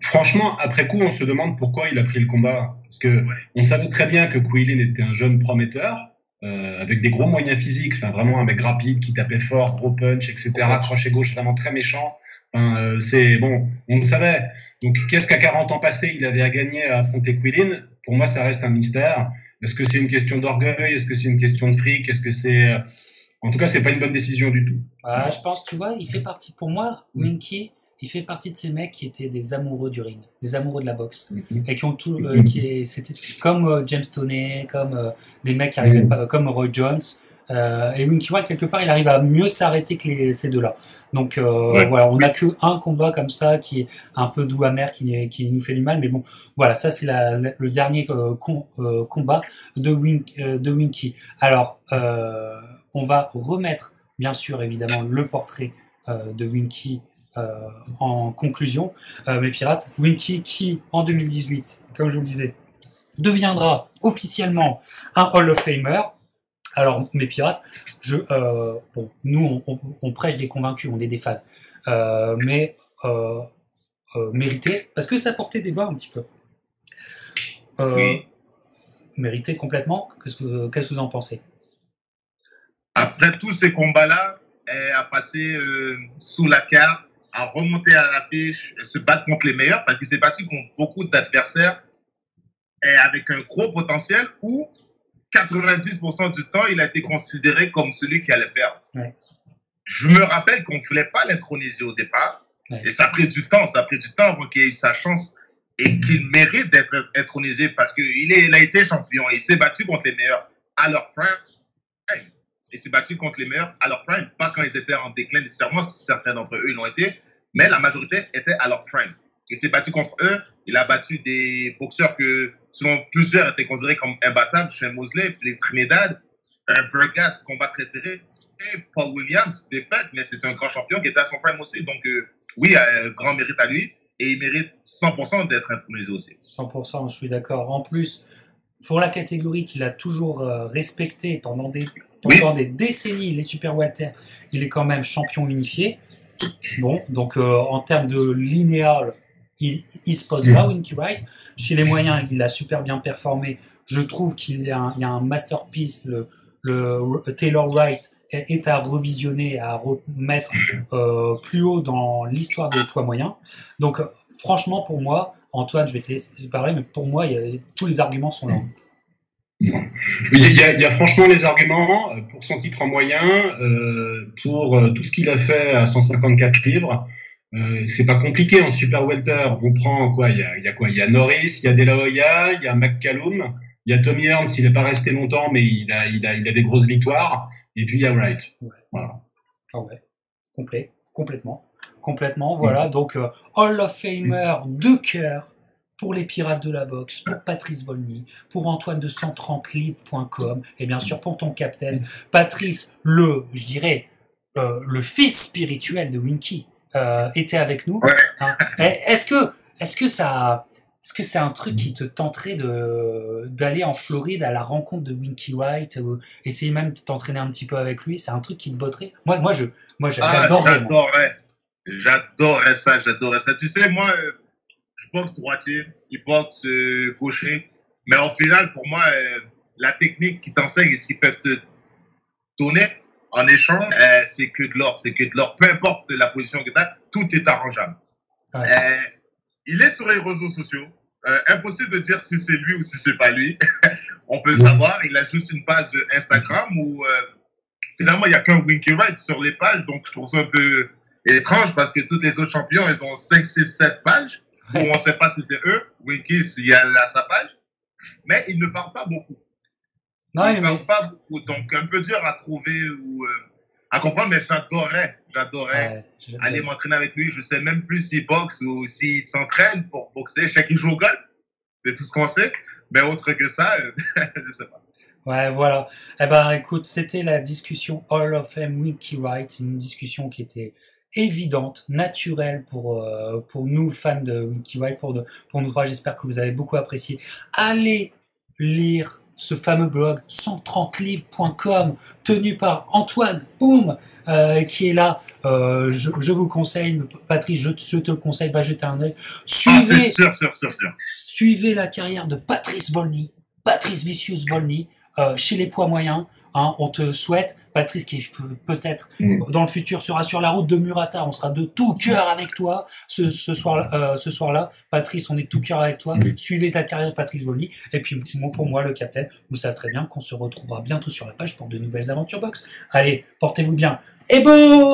Franchement, après coup, on se demande pourquoi il a pris le combat. Parce que on savait très bien que Quillin était un jeune prometteur, avec des gros moyens physiques. Enfin, vraiment un mec rapide, qui tapait fort, gros punch, etc. Crochet gauche vraiment très méchant. On le savait. Donc, qu'est-ce qu'à 40 ans passés, il avait à gagner à affronter Quillin? Pour moi, ça reste un mystère. Est-ce que c'est une question d'orgueil? Est-ce que c'est une question de fric? Est-ce que c'est... En tout cas, c'est pas une bonne décision du tout. Je pense, tu vois, il fait partie... Pour moi, Winky, il fait partie de ces mecs qui étaient des amoureux du ring, des amoureux de la boxe. Et qui ont tout... c'était comme James Toney, comme des mecs qui arrivaient pas... Comme Roy Jones. Et Winky Wright, quelque part, il arrive à mieux s'arrêter que ces deux-là. Donc voilà, on n'a que un combat comme ça qui est un peu doux amer, qui nous fait du mal. Mais bon, voilà, ça c'est le dernier combat de Winky. Alors, on va remettre, bien sûr, évidemment, le portrait de Winky en conclusion. Mes pirates, Winky qui, en 2018, comme je vous le disais, deviendra officiellement un Hall of Famer. Alors, mes pirates, nous, on prêche des convaincus, on est des fans. Mais mérité, parce que ça portait débat un petit peu. Oui. Mérité complètement. Qu'est-ce que vous en pensez? Après tous ces combats-là, elle a passé sous la carte, à remonter à la pêche, se battre contre les meilleurs, parce qu'il s'est battu contre beaucoup d'adversaires et avec un gros potentiel où 90% du temps, il a été considéré comme celui qui allait perdre. Ouais. Je me rappelle qu'on ne voulait pas l'introniser au départ. Ouais. Et ça a pris du temps avant qu'il ait eu sa chance et qu'il mérite d'être intronisé parce qu'il a été champion. Il s'est battu contre les meilleurs à leur prime. Il s'est battu contre les meilleurs à leur prime, pas quand ils étaient en déclin nécessairement. Certains d'entre eux, ils l'ont été, mais la majorité était à leur prime. Il s'est battu contre eux. Il a battu des boxeurs que, selon plusieurs, étaient considérés comme imbattables. Shane Mosley, les Trinidad, Vergas, combat très serré. Et Paul Williams, des bêtes, mais c'est un grand champion qui était à son prime aussi. Donc, oui, grand mérite à lui. Et il mérite 100% d'être intronisé aussi. 100%, je suis d'accord. En plus, pour la catégorie qu'il a toujours respectée pendant des décennies, les super welter, il est quand même champion unifié. Bon, donc en termes de linéal, il se pose là, Winky Wright. Chez les moyens, il a super bien performé. Je trouve qu'il y a un masterpiece, le Taylor Wright est à revisionner, à remettre plus haut dans l'histoire des poids moyens. Donc, franchement, pour moi, Antoine, je vais te laisser parler, mais pour moi, tous les arguments sont là. Il y a franchement les arguments pour son titre en moyen, pour tout ce qu'il a fait à 154 livres. C'est pas compliqué en super welter. On prend quoi? Il y a Norris, il y a De La Hoya, il y a McCallum, il y a Tommy Hearns. Il n'est pas resté longtemps, mais il a des grosses victoires. Et puis il y a Wright. Ouais. Voilà. Ah ouais. Complètement. Voilà. Donc Hall of Famer de cœur pour les Pirates de la boxe, pour Patrice Volny, pour Antoine de 130livres.com et bien sûr pour ton capitaine Patrice, le fils spirituel de Winky, était avec nous. Ouais. Hein. Est-ce que c'est un truc qui te tenterait d'aller en Floride à la rencontre de Winky Wright, ou essayer même de t'entraîner un petit peu avec lui? C'est un truc qui te botterait? Moi, j'adorerais. J'adorerais ça. Tu sais, moi, je boxe droitier, il boxe gaucher. Mais au final, pour moi, la technique qu'ils t'enseignent et ce qu'ils peuvent te donner en échange, c'est que de l'or. Peu importe la position que tu as, tout est arrangeable. Ouais. Il est sur les réseaux sociaux. Impossible de dire si c'est lui ou si c'est pas lui. On peut le savoir. Il a juste une page Instagram où finalement il n'y a qu'un Winky Wright sur les pages. Donc je trouve ça un peu étrange parce que tous les autres champions, ils ont 5, 6, 7 pages où on ne sait pas si c'est eux. Winky, il a sa page. Mais il ne parle pas beaucoup. Non, il ne parle pas beaucoup. Donc un peu dur à trouver ou à comprendre. Mais j'adorerais aller m'entraîner avec lui. Je ne sais même plus s'il boxe ou s'il s'entraîne pour boxer. Je sais qu'il joue au golf. C'est tout ce qu'on sait. Mais autre que ça, je ne sais pas. Ouais, voilà. Eh ben, écoute, c'était la discussion Hall of Fame Winky Wright. Une discussion qui était évidente, naturelle pour nous, fans de Winky Wright, pour nous trois. J'espère que vous avez beaucoup apprécié. Allez lire ce fameux blog 130livres.com tenu par Antoine, qui est là. Je vous conseille, Patrice, je te le conseille, va jeter un œil. C'est sûr. Suivez la carrière de Patrice Volny, Patrice Vicious Volny, chez les poids moyens. Hein, on te souhaite, Patrice, qui peut-être dans le futur sera sur la route de Murata. On sera de tout cœur avec toi ce soir-là. Patrice, on est de tout cœur avec toi. Suivez la carrière de Patrice Volny. Et puis pour moi, le capitaine, vous savez très bien qu'on se retrouvera bientôt sur la page pour de nouvelles aventures box. Allez, portez-vous bien. Et bon